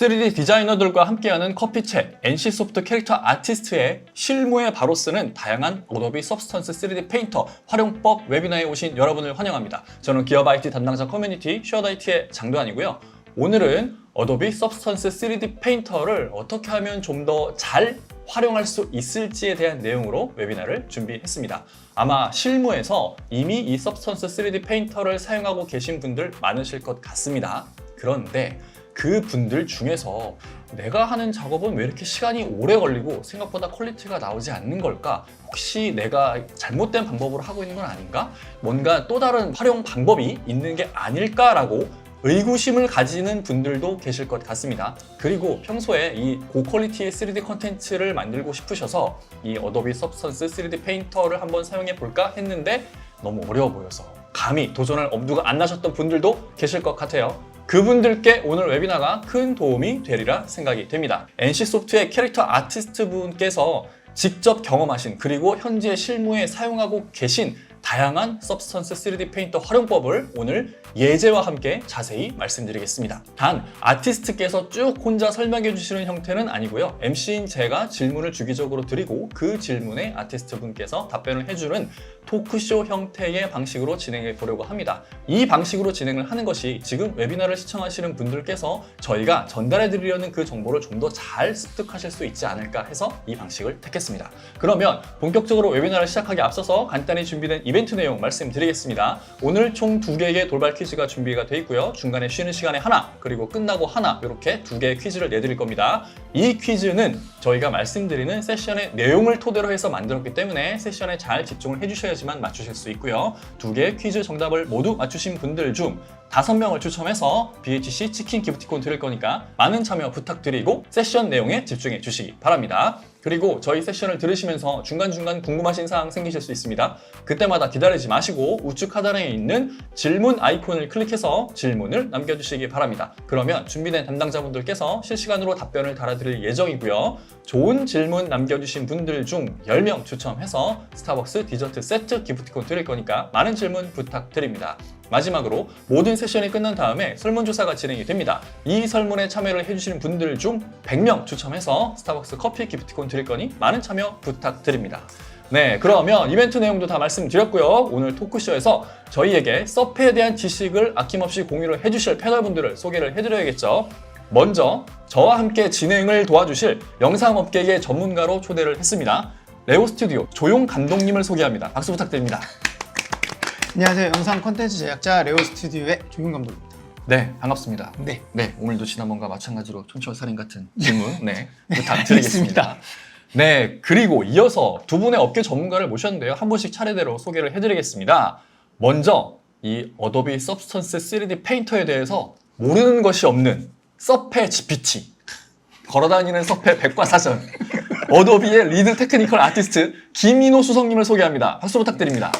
3D 디자이너들과 함께하는 커피챗, NC소프트 캐릭터 아티스트의 실무에 바로 쓰는 다양한 어도비 서브스턴스 3D 페인터 활용법 웨비나에 오신 여러분을 환영합니다. 저는 기업 IT 담당자 커뮤니티 쉐어드IT의 장도환이고요. 오늘은 어도비 서브스턴스 3D 페인터를 어떻게 하면 좀 더 잘 활용할 수 있을지에 대한 내용으로 웨비나를 준비했습니다. 아마 실무에서 이미 이 서브스턴스 3D 페인터를 사용하고 계신 분들 많으실 것 같습니다. 그런데 그 분들 중에서 내가 하는 작업은 왜 이렇게 시간이 오래 걸리고 생각보다 퀄리티가 나오지 않는 걸까? 혹시 내가 잘못된 방법으로 하고 있는 건 아닌가? 뭔가 또 다른 활용 방법이 있는 게 아닐까라고 의구심을 가지는 분들도 계실 것 같습니다. 그리고 평소에 이 고퀄리티의 3D 콘텐츠를 만들고 싶으셔서 이 어도비 서브스턴스 3D 페인터를 한번 사용해 볼까 했는데 너무 어려워 보여서 감히 도전할 엄두가 안 나셨던 분들도 계실 것 같아요. 그분들께 오늘 웨비나가 큰 도움이 되리라 생각이 됩니다. NC소프트의 캐릭터 아티스트 분께서 직접 경험하신 그리고 현재 실무에 사용하고 계신 다양한 서브스턴스 3D 페인터 활용법을 오늘 예제와 함께 자세히 말씀드리겠습니다. 단 아티스트께서 쭉 혼자 설명해 주시는 형태는 아니고요. MC인 제가 질문을 주기적으로 드리고 그 질문에 아티스트 분께서 답변을 해주는 토크쇼 형태의 방식으로 진행해 보려고 합니다. 이 방식으로 진행을 하는 것이 지금 웨비나를 시청하시는 분들께서 저희가 전달해 드리려는 그 정보를 좀 더 잘 습득하실 수 있지 않을까 해서 이 방식을 택했습니다. 그러면 본격적으로 웨비나를 시작하기 앞서서 간단히 준비된 이벤트 내용 말씀드리겠습니다. 오늘 총 2개의 돌발 퀴즈가 준비가 되어 있고요. 중간에 쉬는 시간에 하나, 그리고 끝나고 하나 이렇게 2개의 퀴즈를 내드릴 겁니다. 이 퀴즈는 저희가 말씀드리는 세션의 내용을 토대로 해서 만들었기 때문에 세션에 잘 집중을 해주셔야지만 맞추실 수 있고요. 2개의 퀴즈 정답을 모두 맞추신 분들 중 5명을 추첨해서 BHC 치킨 기프티콘 드릴 거니까 많은 참여 부탁드리고 세션 내용에 집중해 주시기 바랍니다. 그리고 저희 세션을 들으시면서 중간중간 궁금하신 사항 생기실 수 있습니다. 그때마다 기다리지 마시고 우측 하단에 있는 질문 아이콘을 클릭해서 질문을 남겨주시기 바랍니다. 그러면 준비된 담당자분들께서 실시간으로 답변을 달아드릴 예정이고요. 좋은 질문 남겨주신 분들 중 10명 추첨해서 스타벅스 디저트 세트 기프티콘 드릴 거니까 많은 질문 부탁드립니다. 마지막으로 모든 세션이 끝난 다음에 설문조사가 진행이 됩니다. 이 설문에 참여를 해주시는 분들 중 100명 추첨해서 스타벅스 커피 기프티콘 드릴 거니 많은 참여 부탁드립니다. 네, 그러면 이벤트 내용도 다 말씀드렸고요. 오늘 토크쇼에서 저희에게 서페에 대한 지식을 아낌없이 공유를 해주실 패널분들을 소개를 해드려야겠죠. 먼저 저와 함께 진행을 도와주실 영상업계의 전문가로 초대를 했습니다. 레오 스튜디오 조용 감독님을 소개합니다. 박수 부탁드립니다. 안녕하세요. 영상 콘텐츠 제작자 레오 스튜디오의 조용 감독입니다. 네, 반갑습니다. 네. 오늘도 지난번과 마찬가지로 촌철살인 같은 질문 부탁드리겠습니다. 네, 그리고 이어서 두 분의 업계 전문가를 모셨는데요. 한 분씩 차례대로 소개를 해드리겠습니다. 먼저 이 어도비 서브스턴스 3D 페인터에 대해서 모르는 것이 없는 서페 GPT, 걸어다니는 서페 백과사전, 어도비의 리드 테크니컬 아티스트 김인호 수석님을 소개합니다. 박수 부탁드립니다.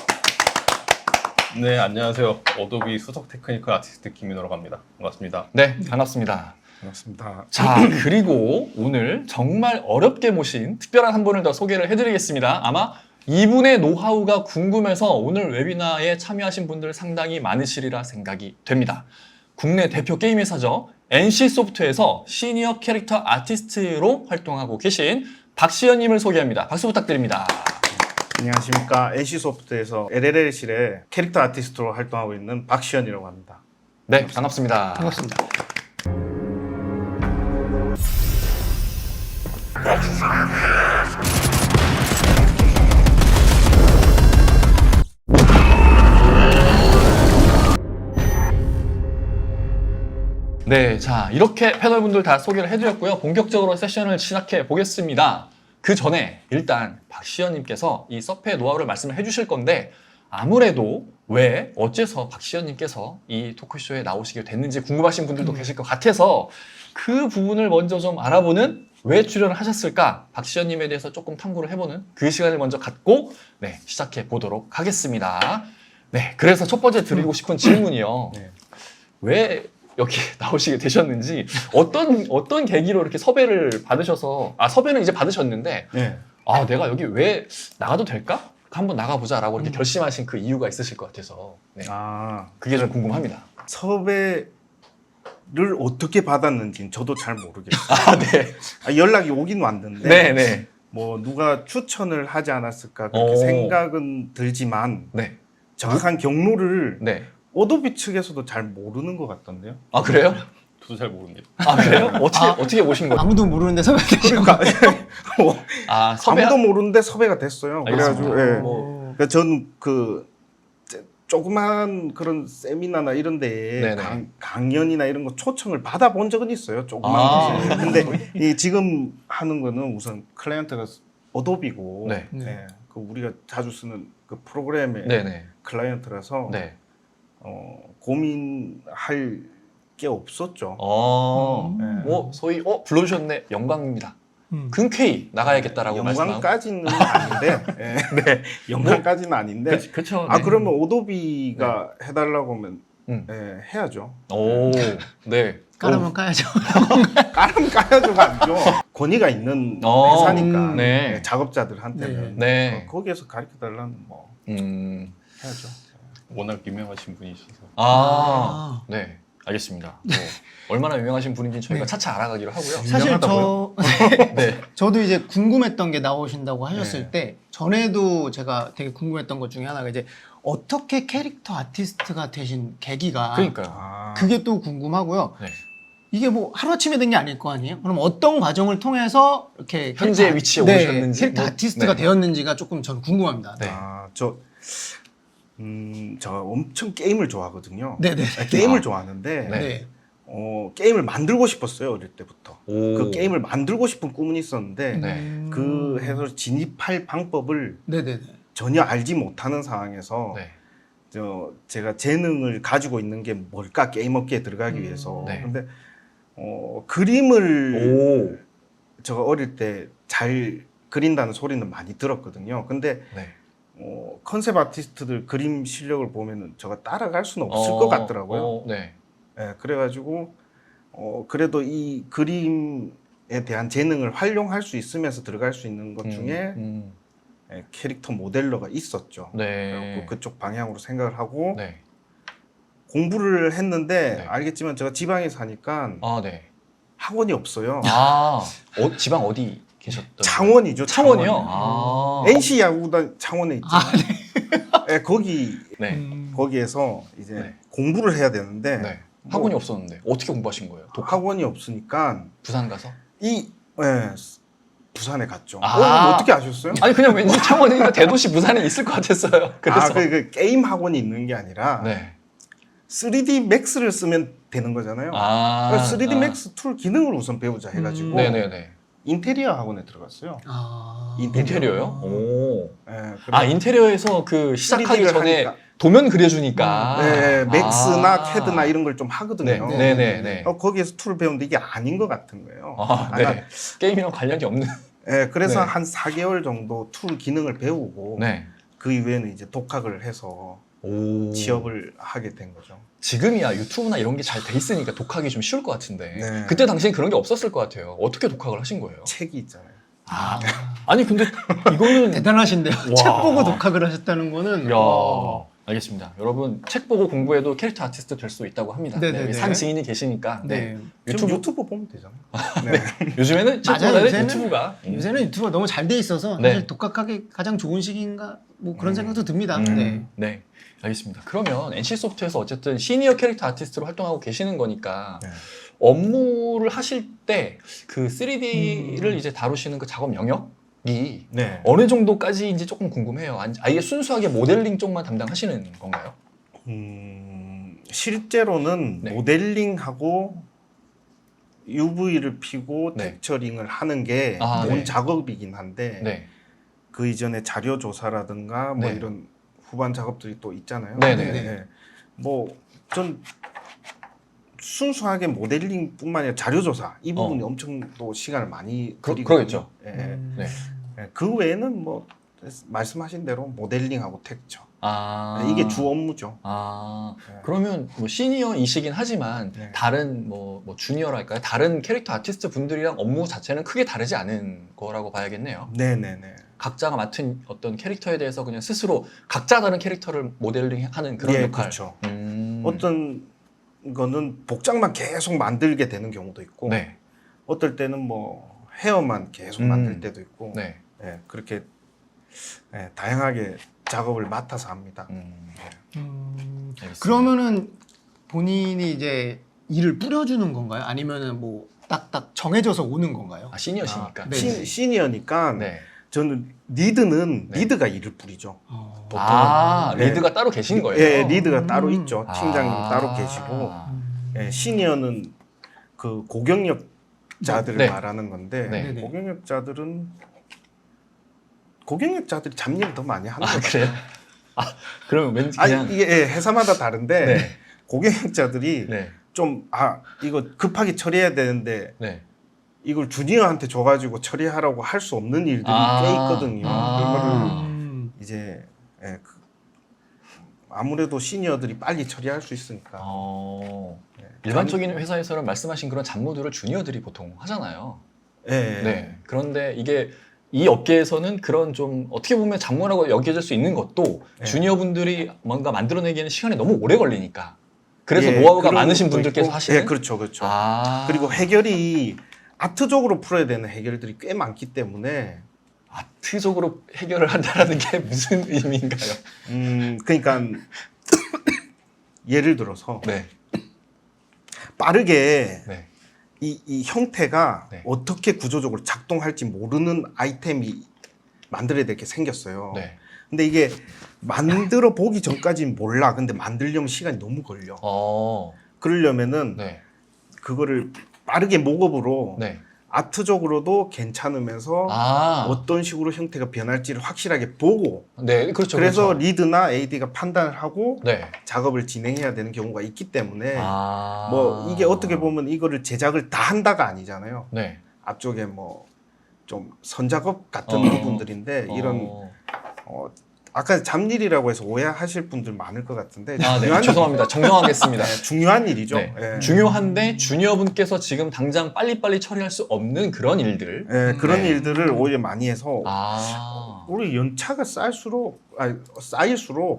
네, 안녕하세요. 어도비 수석 테크니컬 아티스트 김민호라고 합니다. 반갑습니다. 네, 반갑습니다. 반갑습니다. 자, 그리고 오늘 정말 어렵게 모신 특별한 한 분을 더 소개를 해드리겠습니다. 아마 이분의 노하우가 궁금해서 오늘 웨비나에 참여하신 분들 상당히 많으시리라 생각이 됩니다. 국내 대표 게임 회사죠. NC소프트에서 시니어 캐릭터 아티스트로 활동하고 계신 박시현님을 소개합니다. 박수 부탁드립니다. 안녕하십니까. NC소프트에서 LLL실의 캐릭터 아티스트로 활동하고 있는 박시현이라고 합니다. 네, 반갑습니다. 반갑습니다. 네, 자 이렇게 패널분들 다 소개를 해드렸고요. 본격적으로 세션을 시작해 보겠습니다. 그 전에 일단 박시현님께서 이 서페 노하우를 말씀을 해주실 건데 아무래도 왜 어째서 박시현님께서 이 토크쇼에 나오시게 됐는지 궁금하신 분들도 계실 것 같아서 그 부분을 먼저 좀 알아보는 왜 출연을 하셨을까? 박시현님에 대해서 조금 탐구를 해보는 그 시간을 먼저 갖고 시작해 보도록 하겠습니다. 네, 그래서 첫 번째 드리고 싶은 질문이요. 왜 여기 나오시게 되셨는지 어떤 계기로 이렇게 섭외를 받으셔서 섭외는 이제 받으셨는데 내가 여기 왜 나가도 될까? 한번 나가보자라고 이렇게 결심하신 그 이유가 있으실 것 같아서 그게 좀 궁금합니다. 섭외 어떻게 받았는지는 저도 잘 모르겠어요. 아, 네. 연락이 오긴 왔는데 네, 네. 뭐 누가 추천을 하지 않았을까 그렇게 오. 생각은 들지만 네. 정확한 경로를 네. 어도비 측에서도 잘 모르는 것 같던데요. 아, 그래요? 저도 잘 모릅니다. 아, 그래요? 어떻게 오신 거예요? 아무도 모르는데 섭외되신 그러니까 아, 섭외. 아무도 모르는데 섭외가 됐어요. 알겠습니다. 그래가지고 예. 뭐, 그러니까 저는 조그만 그런 세미나나 이런 데에 네네. 강연이나 이런 거 초청을 받아본 적은 있어요. 조그만 아. 곳에. 근데 이 지금 하는 거는 우선 클라이언트가 어도비고 네. 예, 그 우리가 자주 쓰는 그 프로그램의 네네. 클라이언트라서 네. 고민할 게 없었죠. 뭐 소위 불러주셨네. 영광입니다. 흔쾌히 나가야겠다라고 말씀하고. 영광까지는 아닌데, 예. 네. 영광까지는 아닌데. 그렇죠. 아 그러면 오도비가 해달라고 하면 음. 예, 해야죠. 오, 네. 까라면 까야죠. 까름 까야죠가 아니죠. 권위가 있는 회사니까 네. 예, 작업자들한테는 네. 거기에서 가르쳐 달라는 뭐 해야죠. 워낙 유명하신 분이셔서. 아. 네. 알겠습니다. 뭐, 얼마나 유명하신 분인지 저희가 차차 알아가기로 하고요. 사실 네. 저도 이제 궁금했던 게 나오신다고 하셨을 네. 때 전에도 제가 되게 궁금했던 것 중에 하나가 이제 어떻게 캐릭터 아티스트가 되신 계기가 그러니까요. 아, 그게 또 궁금하고요. 네. 이게 뭐 하루아침에 된 게 아닐 거 아니에요? 그럼 어떤 과정을 통해서 이렇게 현재 캐릭터- 위치에 네, 오셨는지? 캐릭터 뭐, 아티스트가 네. 되었는지가 조금 저는 궁금합니다. 네. 저 엄청 게임을 좋아하거든요. 네네. 게임을 좋아하는데 네. 게임을 만들고 싶었어요 어릴 때부터. 오. 그 게임을 만들고 싶은 꿈은 있었는데 네. 그 해서 진입할 방법을 네네네. 전혀 알지 못하는 상황에서 네. 제가 재능을 가지고 있는 게 뭘까 게임 업계에 들어가기 위해서. 네. 근데 그림을 오. 제가 어릴 때 잘 그린다는 소리는 많이 들었거든요. 근데 네. 컨셉 아티스트들 그림 실력을 보면은 제가 따라갈 수는 없을 것 같더라고요. 네. 예, 그래가지고 그래도 이 그림에 대한 재능을 활용할 수 있으면서 들어갈 수 있는 것 중에 예, 캐릭터 모델러가 있었죠. 네. 그래갖고 그쪽 방향으로 생각을 하고 네. 공부를 했는데 네. 알겠지만 제가 지방에 사니까 아, 네. 학원이 없어요. 아, 지방 어디 계셨던? 창원이죠. 창원이요? 창원. 아. NC 야구단 창원에 있잖아요. 예, 네. 거기에서 이제 네. 공부를 해야 되는데 네. 학원이 없었는데 어떻게 공부하신 거예요? 학원이 없으니까 부산 가서? 예, 부산에 갔죠. 아. 어떻게 아셨어요? 아니 그냥 왠지 창원이니까 대도시 부산에 있을 것 같았어요. 그래서. 그 게임 학원이 있는 게 아니라 네. 3D 맥스를 쓰면 되는 거잖아요. 아. 3D 맥스 툴 기능을 우선 배우자 해가지고 네네네. 인테리어 학원에 들어갔어요. 아. 인테리어요? 오. 예, 아 인테리어에서 그 시작하기 3D를 전에 하니까. 도면 그려주니까. 네, 맥스나 아. 캐드나 이런 걸 좀 하거든요. 네네네. 거기에서 툴을 배우는데 이게 아닌 것 같은 거예요. 아, 네. 게임이랑 관련이 없는. 그래서 네. 한 4개월 정도 툴 기능을 배우고 네. 그 이후에는 이제 독학을 해서 오. 취업을 하게 된 거죠. 지금이야 유튜브나 이런 게 잘 돼 있으니까 독학이 좀 쉬울 것 같은데 네. 그때 당시엔 그런 게 없었을 것 같아요. 어떻게 독학을 하신 거예요? 책이 있잖아요. 아니 근데 이거는 대단하신데요. 와. 책 보고 독학을 하셨다는 거는. 야, 와. 알겠습니다. 여러분 책 보고 공부해도 캐릭터 아티스트 될 수 있다고 합니다. 네네네. 여기 산 증인이 계시니까. 네. 지금 유튜브 보면 되잖아요. 네. 요즘에는 맞아요. 책보다는 요새는- 유튜브가. 요새는 유튜브가 너무 잘 돼 있어서 네. 사실 독학하기 가장 좋은 시기인가 뭐 그런 생각도 듭니다. 네. 네. 알겠습니다. 그러면 NC소프트에서 어쨌든 시니어 캐릭터 아티스트로 활동하고 계시는 거니까 네. 업무를 하실 때 그 3D를 이제 다루시는 그 작업 영역이 네. 어느 정도까지인지 조금 궁금해요. 아예 순수하게 모델링 쪽만 담당하시는 건가요? 실제로는 네. 모델링하고 UV를 피고 네. 텍처링을 하는 게 아, 본 네. 작업이긴 한데 네. 그 이전에 자료 조사라든가 뭐 네. 이런 후반 작업들이 또 있잖아요. 네네. 뭐전 순수하게 모델링뿐만 아니라 자료 조사 이 부분이 엄청 또 시간을 많이 들이거든요. 그러겠죠. 예. 네. 그 외에는 뭐 말씀하신 대로 모델링하고 텍처 이게 주 업무죠. 네. 그러면 뭐 시니어이시긴 하지만 네. 다른 뭐 주니어랄까요? 다른 캐릭터 아티스트 분들이랑 업무 자체는 크게 다르지 않은 거라고 봐야겠네요. 네네네. 각자가 맡은 어떤 캐릭터에 대해서 그냥 스스로 각자 다른 캐릭터를 모델링하는 그런 예, 역할. 그렇죠. 음. 어떤 거는 복장만 계속 만들게 되는 경우도 있고 네. 어떨 때는 뭐 헤어만 계속 만들 때도 있고 네. 예, 그렇게 다양하게 작업을 맡아서 합니다. 알겠습니다. 그러면은 본인이 이제 일을 뿌려주는 건가요? 아니면은 뭐 딱딱 정해져서 오는 건가요? 아, 시니어시니까. 네. 시니어니까 네. 저는 리드는 네. 리드가 일을 뿌리죠. 보통. 아, 네. 리드가 따로 계신 거예요? 예, 리드가 따로 있죠. 팀장님 아. 따로 계시고 시니어는 그 고경력자들을 네. 말하는 건데 네. 고경력자들이 잡일을 더 많이 하는 아, 거죠. 그래요? 아, 그러면 왠지 그냥. 이게 회사마다 다른데 네. 고경력자들이 네. 좀 이거 급하게 처리해야 되는데 네. 이걸 주니어한테 줘가지고 처리하라고 할 수 없는 일들이 꽤 있거든요. 그거를 이제 아무래도 시니어들이 빨리 처리할 수 있으니까. 일반적인 회사에서는 말씀하신 그런 잡무들을 주니어들이 보통 하잖아요. 예. 네. 그런데 이게 이 업계에서는 그런 좀 어떻게 보면 잡무라고 여겨질 수 있는 것도 네. 주니어분들이 뭔가 만들어내기에는 시간이 너무 오래 걸리니까. 그래서 예, 노하우가 그런 많으신 것도 분들께서 있고, 하시는. 예, 그렇죠, 그렇죠. 아. 그리고 해결이 아트적으로 풀어야 되는 해결들이 꽤 많기 때문에 아트적으로 해결을 한다라는 게 무슨 의미인가요? 그러니까 예를 들어서 네. 빠르게 네. 이 형태가 네. 어떻게 구조적으로 작동할지 모르는 아이템이 만들어야 될 게 생겼어요. 네. 근데 이게 만들어 보기 전까지는 몰라. 근데 만들려면 시간이 너무 걸려. 그러려면은 네. 그거를 빠르게 목업으로 네. 아트적으로도 괜찮으면서 어떤 식으로 형태가 변할지를 확실하게 보고 네, 그렇죠. 그래서 그렇죠. 리드나 AD가 판단을 하고 네. 작업을 진행해야 되는 경우가 있기 때문에 아. 뭐 이게 어떻게 보면 이거를 제작을 다 한다가 아니잖아요. 네. 앞쪽에 뭐 좀 선작업 같은 어. 부분들인데 이런 아까 잡일이라고 해서 오해하실 분들 많을 것 같은데 아, 네. 죄송합니다. 정정하겠습니다. 중요한 일이죠. 네. 예. 중요한데 주니어분께서 지금 당장 빨리빨리 처리할 수 없는 그런 일들. 예, 그런 네. 일들을 오히려 많이 해서 우리 연차가 쌓일수록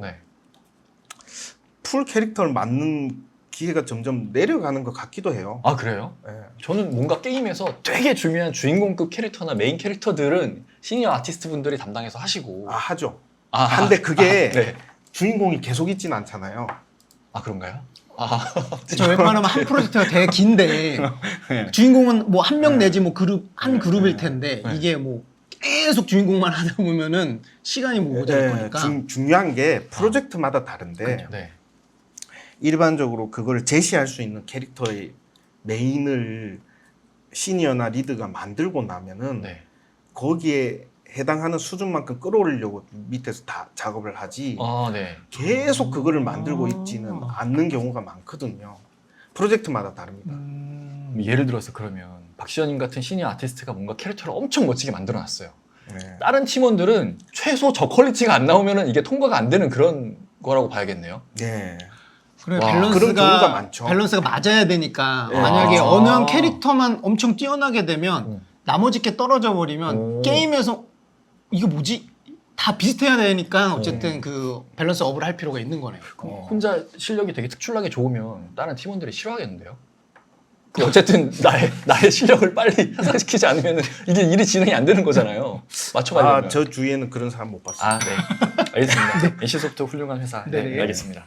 네. 풀 캐릭터를 맡는 기회가 점점 내려가는 것 같기도 해요. 아, 그래요? 예. 저는 뭔가 게임에서 되게 중요한 주인공급 캐릭터나 메인 캐릭터들은 시니어 아티스트 분들이 담당해서 하시고. 하죠. 아, 근데 그게 네. 주인공이 계속 있진 않잖아요. 아, 그런가요? 저 웬만하면 한 프로젝트가 되게 긴데 네. 주인공은 뭐 한 명 내지 뭐 한 그룹일 텐데 네. 이게 뭐 계속 주인공만 하다 보면은 시간이 뭐 모자랄 거니까. 중요한 게 프로젝트마다 다른데 네. 일반적으로 그걸 제시할 수 있는 캐릭터의 메인을 시니어나 리드가 만들고 나면은 네. 거기에 해당하는 수준만큼 끌어올리려고 밑에서 다 작업을 하지 네. 계속 그거를 만들고 있지는 않는 경우가 많거든요. 프로젝트마다 다릅니다. 예를 들어서 그러면 박시현님 같은 시니어 아티스트가 뭔가 캐릭터를 엄청 멋지게 만들어놨어요. 네. 다른 팀원들은 최소 저 퀄리티가 안 나오면은 이게 통과가 안 되는 그런 거라고 봐야겠네요. 네. 그래, 와, 그런 경우가 많죠. 밸런스가 맞아야 되니까 네. 만약에 아. 어느 한 캐릭터만 엄청 뛰어나게 되면 음. 나머지 게 떨어져 버리면 오. 게임에서 이거 뭐지? 다 비슷해야 되니까 어쨌든 그 밸런스 업을 할 필요가 있는 거네요. 혼자 실력이 되게 특출나게 좋으면 다른 팀원들이 싫어하겠는데요? 어쨌든 나의 실력을 빨리 향상시키지 않으면 이게 일이 진행이 안 되는 거잖아요. 맞춰가려면. 저 주위에는 그런 사람 못 봤어요. 네. 알겠습니다. NC소프트 훌륭한 회사. 네, 네. 알겠습니다.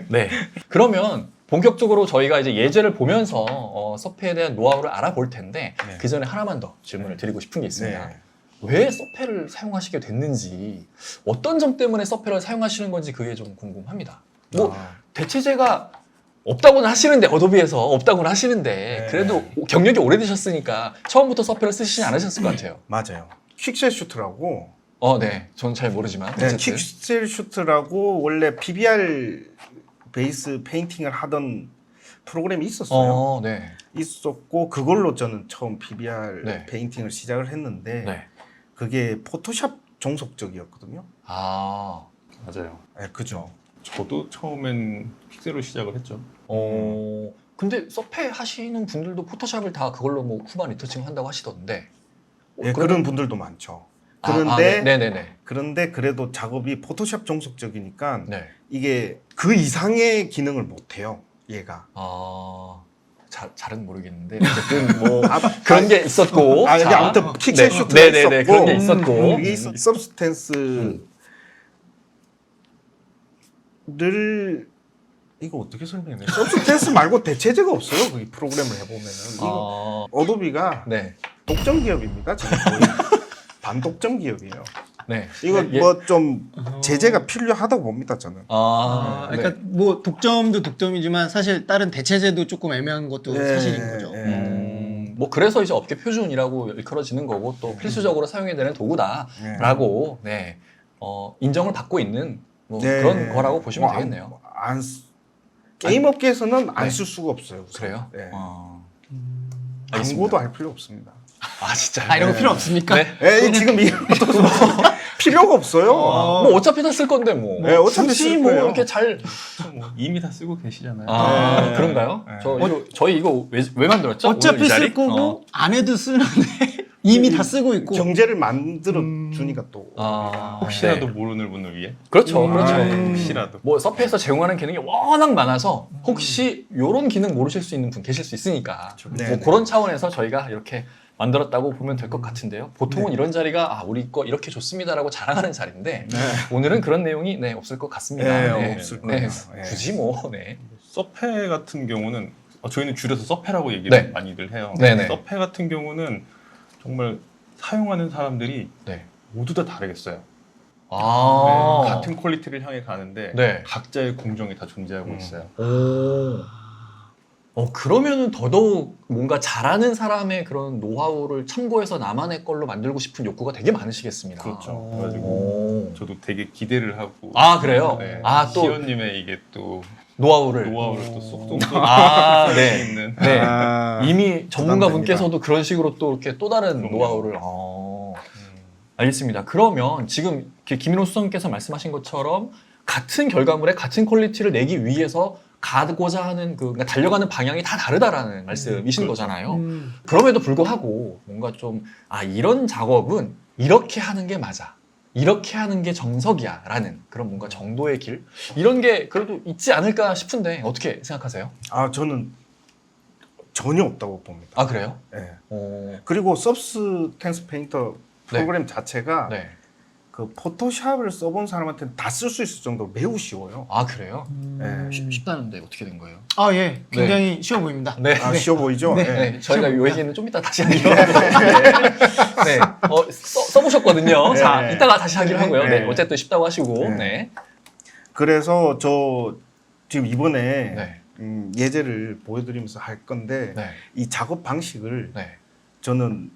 네. 그러면 본격적으로 저희가 이제 예제를 보면서 서페에 대한 노하우를 알아볼 텐데 네. 그 전에 하나만 더 질문을 드리고 싶은 게 있습니다. 네. 왜 서페를 사용하시게 됐는지, 어떤 점 때문에 서페를 사용하시는 건지 그게 좀 궁금합니다. 뭐 대체제가 없다고는 하시는데, 어도비에서 없다고는 하시는데 네. 그래도 경력이 오래되셨으니까 처음부터 서페를 쓰시지 않으셨을 것 같아요. 맞아요. 퀵셀 슈트라고. 네. 전 잘 모르지만 네, 어쨌든. 퀵셀 슈트라고 원래 PBR 베이스 페인팅을 하던 프로그램이 있었어요. 네. 있었고 그걸로 저는 처음 PBR 네. 페인팅을 시작을 했는데 네. 그게 포토샵 종속적이었거든요. 맞아요. 네, 그죠. 저도 처음엔 픽셀로 시작을 했죠. 근데 서페 하시는 분들도 포토샵을 다 그걸로 뭐 후반 리터칭 한다고 하시던데. 예, 그런 분들도 많죠. 그런데 네네네. 그런데 그래도 작업이 포토샵 종속적이니까 네. 이게 그 이상의 기능을 못 해요. 얘가. 잘은 모르겠는데 어쨌든 뭐 그런 게 있었고 근데 자, 아무튼 픽셀 슈트가 네네네 있었고 그런 게 있었고 이 서브스탠스를 이거 어떻게 설명해? 서브스탠스 말고 대체제가 없어요. 그 프로그램을 해보면은 이거 어도비가 네. 독점 기업입니다. 지금 거의 반독점 기업이에요. 네. 이거 예. 뭐 좀 제재가 필요하다고 봅니다. 저는. 그러니까 뭐 독점도 독점이지만 사실 다른 대체제도 조금 애매한 것도 네, 사실인 거죠. 네. 뭐 그래서 이제 업계 표준이라고 일컬어지는 거고 또 필수적으로 사용해야 되는 도구다라고 네. 인정을 받고 있는 뭐 네. 그런 거라고 보시면 뭐 되겠네요. 게임 업계에서는 안 네. 쓸 수가 없어요. 우선. 그래요? 네. 알겠습니다. 광고도 할 필요 없습니다. 진짜. 이런 거 필요 없습니까? 네. 지금 이런 것도 필요가 없어요. 뭐 어차피 다 쓸 건데 뭐. 네, 어차피 굳이 쓸 뭐 거예요. 이렇게 잘. 뭐 이미 다 쓰고 계시잖아요. 네. 그런가요? 네. 저희 이거 왜 만들었죠? 오늘 어차피 이 자리? 쓸 거고 안 해도 쓰는데 이미 다 쓰고 있고. 경제를 만들어 주니까 또. 혹시라도 네. 모르는 분을 위해. 그렇죠, 그렇죠. 혹시라도. 뭐 서페에서 제공하는 기능이 워낙 많아서 혹시 이런 기능 모르실 수 있는 분 계실 수 있으니까 네, 뭐 네. 그런 차원에서 저희가 이렇게 만들었다고 보면 될 것 같은데요. 보통은 이런 자리가 우리 거 이렇게 좋습니다라고 자랑하는 자리인데 네. 오늘은 그런 내용이 없을 것 같습니다. 네, 없을 거예요. 네. 굳이 뭐 서페 같은 경우는 저희는 줄여서 서페라고 얘기를 네. 많이들 해요. 네네. 서페 같은 경우는 정말 사용하는 사람들이 네. 모두 다 다르겠어요. 아. 같은 퀄리티를 향해 가는데 네. 각자의 공정이 다 존재하고 있어요. 그러면은 더더욱 뭔가 잘하는 사람의 그런 노하우를 참고해서 나만의 걸로 만들고 싶은 욕구가 되게 많으시겠습니다. 그렇죠. 오. 그래가지고 저도 되게 기대를 하고. 그래요? 네. 또 시연님의 이게 또 노하우를 또 쏙쏙 네. 있는. 네. 아, 이미 전문가 부담됩니다. 분께서도 그런 식으로 또 이렇게 또 다른 그럼요. 노하우를 알겠습니다. 그러면 지금 김인호 수석님께서 말씀하신 것처럼 같은 결과물에 같은 퀄리티를 내기 위해서 가고자 하는 그러니까 달려가는 방향이 다 다르다라는 말씀이신 거잖아요. 그럼에도 불구하고 뭔가 좀 이런 작업은 이렇게 하는 게 맞아. 이렇게 하는 게 정석이야 라는 그런 뭔가 정도의 길 이런 게 그래도 있지 않을까 싶은데 어떻게 생각하세요? 저는 전혀 없다고 봅니다. 그래요? 네. 오. 그리고 서브스탠스 페인터 프로그램 자체가 네. 그 포토샵을 써본 사람한테는 다 쓸 수 있을 정도로 매우 쉬워요. 그래요? 네. 쉽다는데 어떻게 된 거예요? 예. 굉장히 쉬워 보입니다. 네. 쉬워 보이죠? 네. 네. 네, 저희가 이 얘기는 좀 이따 다시 하기로 하고 네. 써보셨거든요. 네. 자, 이따가 다시 하기로 하고요. 네. 네. 어쨌든 쉽다고 하시고 네. 네. 그래서 저 지금 이번에 네. 예제를 보여드리면서 할 건데 네. 이 작업 방식을 네. 저는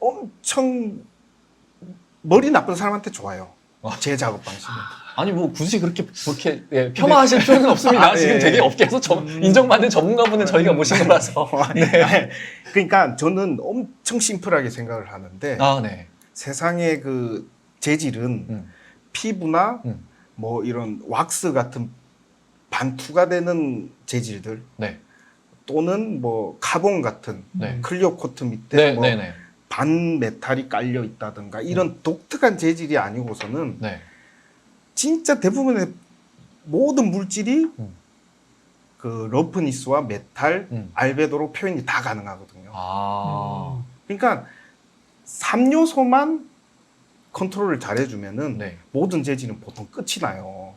엄청 머리 나쁜 사람한테 좋아요. 제 작업 방식은. 아니 뭐 굳이 그렇게 폄하하실 필요는 없습니다. 지금 되게 업계에서 인정받는 전문가분은 저희가 모신 거라서. 네. 그러니까 저는 엄청 심플하게 생각을 하는데 네. 세상의 그 재질은 피부나 뭐 이런 왁스 같은 반투가 되는 재질들 네. 또는 뭐 카본 같은 네. 클리어 코트 밑에 네. 뭐 네. 반 메탈이 깔려 있다든가 이런 독특한 재질이 아니고서는 네. 진짜 대부분의 모든 물질이 그 러프니스와 메탈, 알베도로 표현이 다 가능하거든요. 그러니까 3요소만 컨트롤을 잘해주면은 네. 모든 재질은 보통 끝이 나요.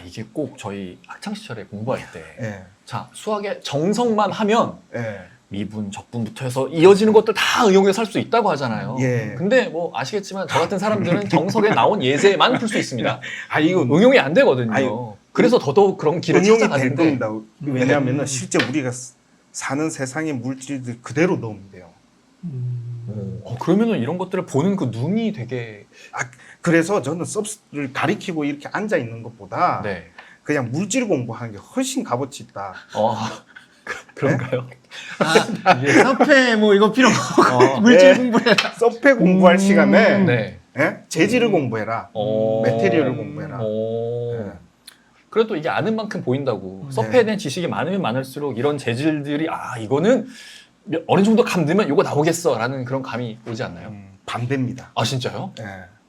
이게 꼭 저희 학창 시절에 공부할 때 예. 자, 수학의 정석만 하면 예. 미분, 적분부터 해서 이어지는 것들 다 응용해서 할 수 있다고 하잖아요. 예. 근데 뭐 아시겠지만 저 같은 사람들은 정석에 나온 예제만 풀 수 있습니다. 이거 응용이 안 되거든요. 아유, 그래서 더더욱 그런 길을 응용이 될 찾아가는데 겁니다. 왜냐하면 실제 우리가 사는 세상의 물질들 그대로 넣으면 돼요. 그러면은 이런 것들을 보는 그 눈이 되게 그래서 저는 서브스를 가리키고 이렇게 앉아 있는 것보다 네. 그냥 물질 공부하는 게 훨씬 값어치 있다. 그런가요? 서페 뭐 이거 필요 없고 물질 네. 공부해라. 서페 공부할 시간에 네. 재질을 공부해라. 메테리얼을 공부해라. 네. 그래도 이게 아는 만큼 보인다고. 서페에 대한 지식이 많으면 많을수록 이런 재질들이 이거는 어느 정도 감 들면 이거 나오겠어라는 그런 감이 오지 않나요? 반대입니다. 진짜요? 네,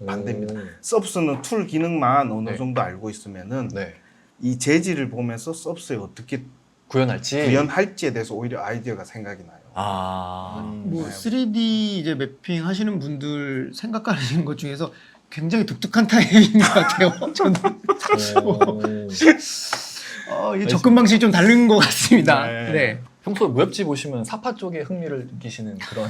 반대입니다. 서브스는 툴 기능만 어느 네. 정도 알고 있으면은 네. 이 재질을 보면서 서브스에 어떻게 구현할지. 구현할지에 대해서 오히려 아이디어가 생각이 나요. 뭐 네. 3D 이제 매핑 하시는 분들 생각하시는 것 중에서 굉장히 독특한 타입인 것 같아요. 저는 이 접근 방식이 좀 다른 것 같습니다. 네. 네. 평소 무협지 보시면 사파 쪽에 흥미를 느끼시는 그런.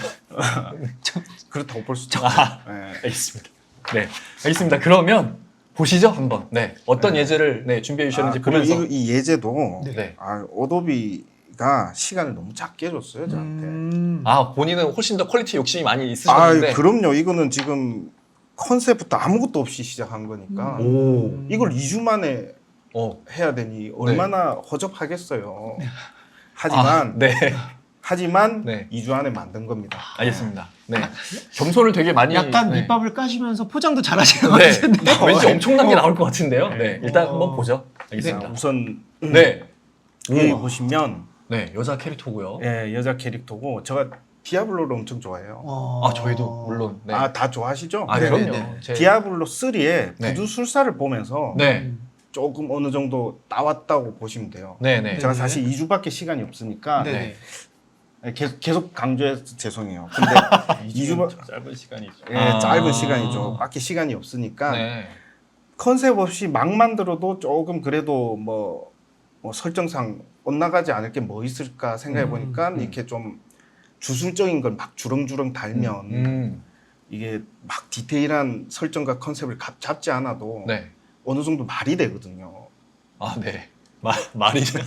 그렇다고 볼 수 있죠. 네. 알겠습니다. 네, 알겠습니다. 그러면 보시죠 한번. 네, 어떤 예제를 준비해 주셨는지 그리고 보면서. 이 예제도 네. 오도비가 시간을 너무 작게 줬어요 저한테. 본인은 훨씬 더 퀄리티 욕심이 많이 있으셨는데. 그럼요. 이거는 지금 컨셉부터 아무것도 없이 시작한 거니까 오. 이걸 2주 만에 어. 해야 되니 얼마나 허접하겠어요. 네. 하지만 네. 2주 안에 만든 겁니다. 알겠습니다. 네. 겸손을 되게 많이. 약간 네. 밑밥을 까시면서 포장도 잘하시는 것 네. 같은데. 왠지 엄청난 게 나올 것 같은데요. 네. 일단 어. 한번 보죠. 자, 알겠습니다. 우선 네. 여기 우와. 보시면 네, 여자 캐릭터고요. 여자 캐릭터고 제가 디아블로를 엄청 좋아해요. 저희도 물론. 네. 다 좋아하시죠? 네, 그럼요. 네, 네. 디아블로 3의 네. 부두술사를 보면서 네. 조금 어느 정도 따왔다고 보시면 돼요. 네, 네. 제가 사실 2주밖에 시간이 없으니까 네. 계속 강조해서 죄송해요. 근데 2주 짧은 시간이죠. 짧은 시간이죠. 밖에 시간이 없으니까 네. 컨셉 없이 막 만들어도 조금 그래도 뭐 설정상 엇나가지 않을 게 뭐 있을까 생각해 보니까 이렇게 좀 주술적인 걸 막 주렁주렁 달면 이게 막 디테일한 설정과 컨셉을 잡지 않아도 네. 어느 정도 말이 되거든요. 네. 말이죠.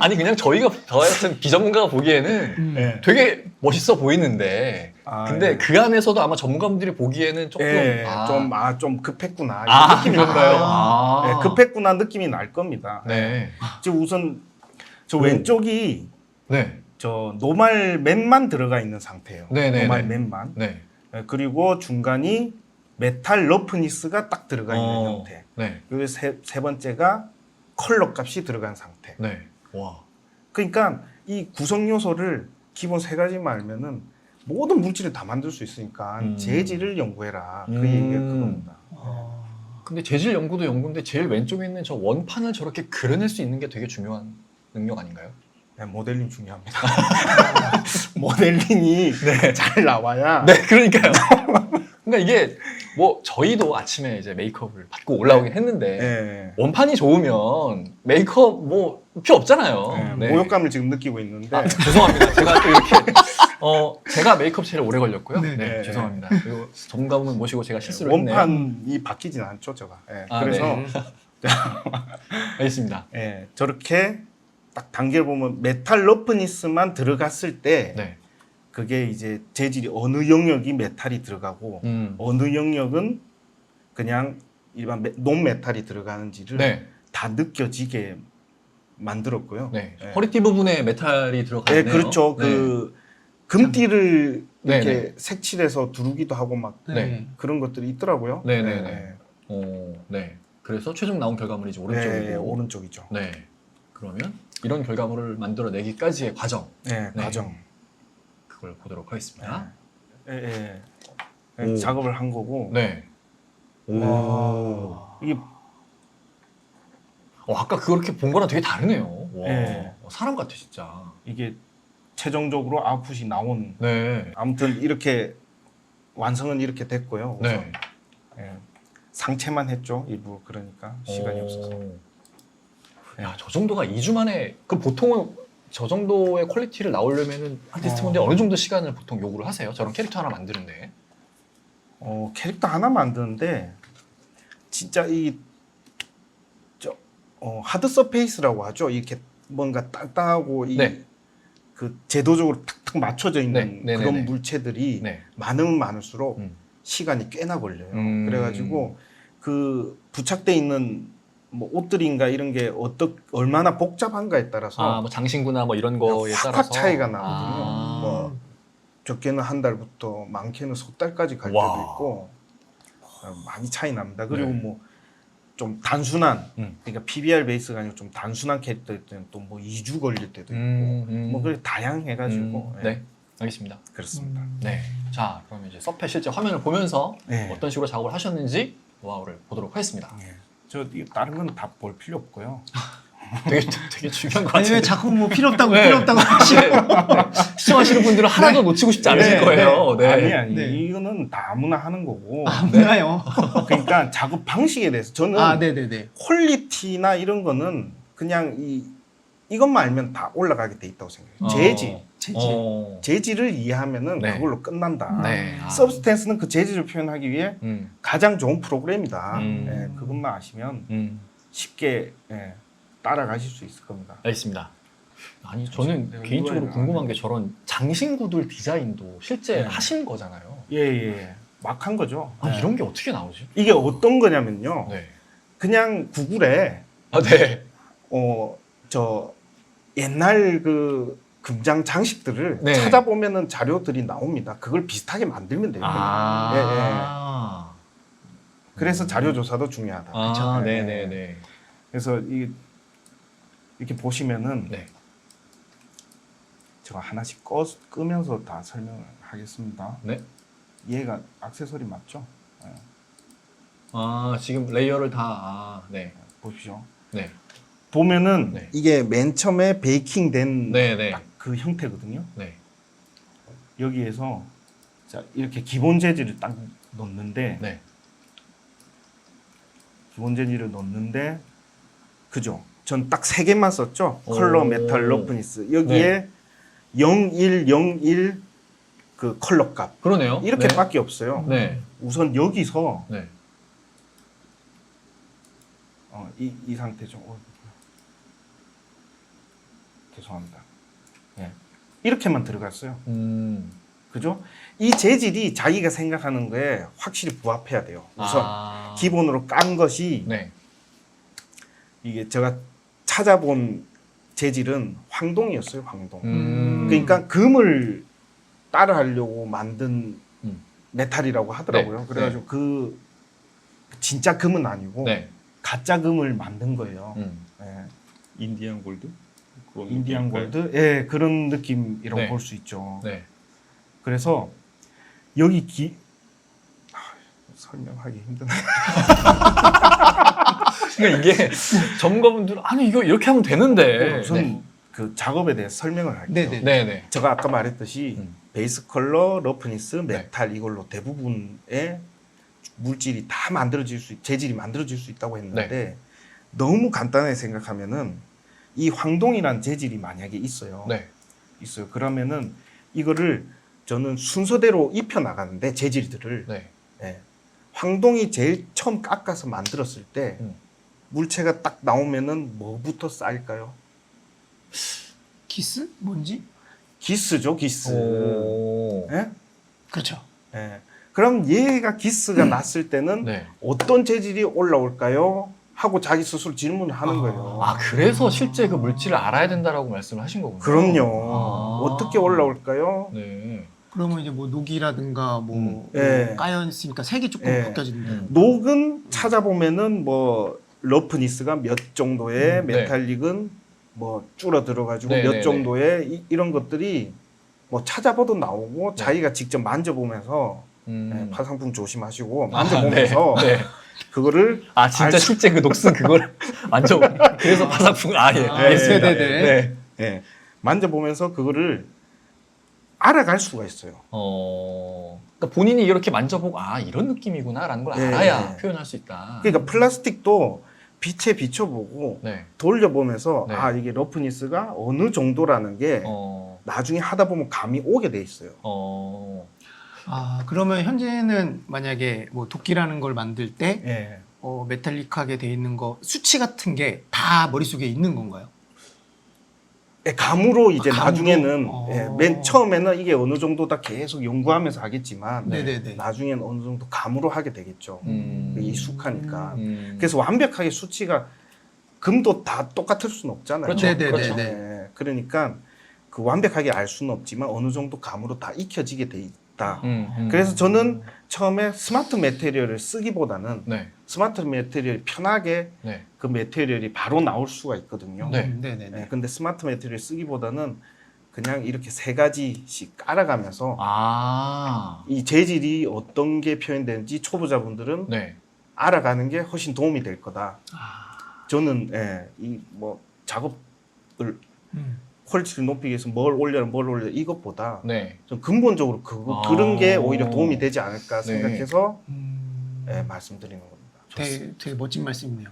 아니 그냥 저희가 저 같은 비전문가가 보기에는 네. 되게 멋있어 보이는데 근데 예. 그 안에서도 아마 전문가분들이 보기에는 조금 좀 급했구나 이런 느낌이 그런가요? 나요. 급했구나 느낌이 날 겁니다. 네. 지금 우선 저 왼쪽이 네. 저 노말 맨만 들어가 있는 상태예요. 네네네. 노말 맨만. 네. 그리고 중간이 메탈 러프니스가 딱 들어가 있는 형태. 네. 그리고 세 번째가 컬러 값이 들어간 상태. 네. 와. 그러니까 이 구성 요소를 기본 세 가지만 알면은 모든 물질을 다 만들 수 있으니까 재질을 연구해라. 그 얘기가 그겁니다. 근데 재질 연구도 연구인데 제일 왼쪽에 있는 저 원판을 저렇게 그려낼 수 있는 게 되게 중요한 능력 아닌가요? 네, 모델링 중요합니다. 모델링이 잘 나와야. 네, 그러니까요. 그러니까 이게 뭐 저희도 아침에 이제 메이크업을 받고 올라오긴 했는데 네. 원판이 좋으면 메이크업 뭐 필요 없잖아요. 네. 모욕감을 지금 느끼고 있는데. 죄송합니다. 제가 또 이렇게 제가 메이크업 제일 오래 걸렸고요. 네, 네. 죄송합니다. 그리고 전문가분 모시고 제가 실수를 했네요. 원판이 바뀌진 않죠, 제가. 그래서 알겠습니다. 저렇게 딱 단계를 보면 메탈 러프니스만 들어갔을 때 네. 그게 이제 재질이 어느 영역이 메탈이 들어가고 어느 영역은 그냥 일반 논메탈이 들어가는지를 네. 다 느껴지게 만들었고요. 네. 네. 허리띠 부분에 메탈이 들어가 네, 있네요. 그렇죠. 그 금띠를 네, 이렇게 네. 색칠해서 두르기도 하고 막 네. 그런 것들이 있더라고요. 네, 네, 네. 네. 그래서 최종 나온 결과물이 이제 오른쪽이고. 네, 오른쪽이죠. 네. 그러면 이런 결과물을 만들어내기까지의 과정. 네, 네. 과정. 그걸 보도록 하겠습니다. 작업을 한 거고. 네. 오. 이게 아까 그렇게 본 거랑 되게 다르네요. 와. 네. 사람 같아 진짜. 이게 최종적으로 아웃풋이 나온. 네. 아무튼 이렇게 완성은 이렇게 됐고요. 우선. 네. 상체만 했죠. 일부 그러니까 시간이 없어서. 야, 저 정도가 2주 만에 그 보통은 저 정도의 퀄리티를 나오려면은 아티스트분들이 어느 정도 시간을 보통 요구를 하세요? 저런 캐릭터 하나 만드는데. 캐릭터 하나 만드는데 진짜 하드 서페이스라고 하죠. 이렇게 뭔가 땅땅하고 네. 그 제도적으로 탁탁 맞춰져 있는 네. 그런 네네네. 물체들이 네. 많으면 많을수록 음. 시간이 꽤나 걸려요. 음. 그래가지고 그 부착돼 있는 뭐 옷들인가 이런 게 얼마나 복잡한가에 따라서 뭐 장신구나 뭐 이런 거에 확확 따라서 차이가 나거든요. 아. 뭐 적게는 한 달부터 많게는 석 달까지 갈 와. 때도 있고 많이 차이 납니다. 그리고 네. 뭐 좀 단순한 음. 그러니까 PBR 베이스가 아니고 좀 단순한 캐릭터일 때는 또 뭐 2주 걸릴 때도 있고 뭐 그렇게 다양해가지고 네. 알겠습니다. 그렇습니다. 네. 자, 그러면 이제 서페 실제 화면을 보면서 네. 어떤 식으로 작업을 하셨는지 노하우를 보도록 하겠습니다. 네. 다른 건 다 볼 필요 없고요. 되게 중요한 것 아니 왜 같은데. 자꾸 뭐 필요 없다고 네. 필요 없다고 하시고 시청하시는 분들은 하나도 놓치고 싶지 않으실 네, 거예요. 네. 아니 네. 이거는 다 아무나 하는 거고. 몰라요. 그러니까 작업 방식에 대해서 저는 아 네네네. 퀄리티나 이런 거는 그냥 이것만 알면 다 올라가게 돼 있다고 생각해요. 재질, 재질을 이해하면은 네. 그걸로 끝난다. 네. 서브스텐스는 그 재질을 표현하기 위해 가장 좋은 프로그램이다. 음. 그것만 아시면 쉽게 따라가실 수 있을 겁니다. 알겠습니다. 아니 저는 내가 개인적으로 이거에 궁금한 게 저런 장신구들 디자인도 실제 하신 거잖아요. 예. 막 한 거죠. 아, 이런 게 어떻게 나오지? 이게 어떤 거냐면요. 네. 그냥 구글에 아, 네. 저 옛날 그 금장 장식들을 네. 찾아보면은 자료들이 나옵니다. 그걸 비슷하게 만들면 돼요. 아. 그래서 자료 조사도 중요하다. 아, 네. 네네네. 그래서 이렇게 보시면은 네. 제가 하나씩 끄면서 다 설명을 하겠습니다. 네. 얘가 액세서리 맞죠? 네. 아, 지금 레이어를 다, 네. 보십시오. 네. 보면은 네. 이게 맨 처음에 베이킹된 네네. 딱 그 형태거든요. 네. 여기에서 자 이렇게 기본 재질을 딱 넣는데 네. 기본 재질을 넣는데 그죠? 전 딱 3개만 썼죠. 오. 컬러, 메탈, 러프니스. 여기에 0101 그 컬러 값 그러네요. 이렇게밖에 없어요. 네. 우선 여기서 네. 이 상태죠. 죄송합니다. 이렇게만 들어갔어요. 그죠? 이 재질이 자기가 생각하는 거에 확실히 부합해야 돼요. 우선 기본으로 깐 것이 네. 이게 제가 찾아본 재질은 황동이었어요. 황동. 그러니까 금을 따라하려고 만든 메탈이라고 하더라고요. 네. 그래가지고 그 진짜 금은 아니고 네. 가짜 금을 만든 거예요. 예. 인디안 골드? 그런 인디안 느낌일까요? 골드? 예, 그런 느낌이라고 네. 볼 수 있죠. 네. 그래서 여기 설명하기 힘드네. 그러니까 이게 전문가분들은 아니 이거 이렇게 하면 되는데. 우선 그 작업에 대해서 설명을 할게요. 네네. 네네. 제가 아까 말했듯이 베이스 컬러, 러프니스, 메탈 이걸로 대부분의 물질이 다 만들어질 수, 재질이 만들어질 수 있다고 했는데 너무 간단하게 생각하면은 이 황동이란 재질이 만약에 있어요. 네. 있어요. 그러면은 이거를 저는 순서대로 입혀 나가는데 재질들을 네. 황동이 제일 처음 깎아서 만들었을 때 물체가 딱 나오면은 뭐부터 쌓일까요? 기스? 뭔지? 기스죠, 기스. 오. 예? 그렇죠. 예. 그럼 얘가 기스가 났을 때는 네. 어떤 재질이 올라올까요? 하고 자기 스스로 질문을 하는 거예요. 아, 그래서 실제 그 물질을 알아야 된다라고 말씀을 하신 거군요. 그럼요. 아. 어떻게 올라올까요? 네. 그러면 이제 뭐 녹이라든가 뭐 예. 까였으니까 색이 조금 예. 바뀌어진다. 녹은 찾아보면은 뭐 러프니스가 몇 정도의 메탈릭은 뭐 줄어들어 가지고 네, 몇 네, 정도의 이런 것들이 뭐 찾아봐도 나오고 자기가 직접 만져보면서 파상풍 조심하시고 만져보면서 네. 그거를 아, 진짜 알 수- 실제 그 녹슨 그걸 만져. 그래서 바삭풍. 아, 예. 알겠습니다. 네네네. 네. 예, 만져보면서 그거를 알아갈 수가 있어요. 그러니까 본인이 이렇게 만져보고 아, 이런 느낌이구나라는 걸 예, 알아야 예. 표현할 수 있다. 그러니까 플라스틱도 빛에 비춰보고 네. 돌려보면서 네. 아 이게 러프니스가 어느 정도라는 게 나중에 하다 보면 감이 오게 돼 있어요. 아 그러면 현재는 만약에 뭐 도끼라는 걸 만들 때 예. 메탈릭하게 돼 있는 거 수치 같은 게 다 머릿속에 있는 건가요? 예, 감으로 이제 감으로? 나중에는 어. 맨 처음에는 이게 어느 정도다 계속 연구하면서 하겠지만 네네네. 나중에는 어느 정도 감으로 하게 되겠죠. 익숙하니까. 음. 그래서 완벽하게 수치가 금도 다 똑같을 수는 없잖아요. 그렇죠. 네네네. 그렇죠. 예, 그러니까 그 완벽하게 알 수는 없지만 어느 정도 감으로 다 익혀지게 돼 있다. 그래서 저는 처음에 스마트 매테리얼을 쓰기보다는 네. 스마트 매테리얼이 편하게 네. 그 매테리얼이 바로 나올 수가 있거든요. 네. 네네네. 네, 근데 스마트 매트리얼 쓰기보다는 그냥 이렇게 3가지씩 깔아가면서 아. 이 재질이 어떤 게 표현되는지 초보자분들은 네. 알아가는 게 훨씬 도움이 될 거다. 아. 저는 이 뭐 작업을 음. 퀄리티를 높이기 위해서 뭘 올려라 이것보다 네. 좀 근본적으로 그런 게 오히려 아. 도움이 되지 않을까 네. 생각해서 음. 말씀드리는 겁니다. 되게 멋진 말씀이네요.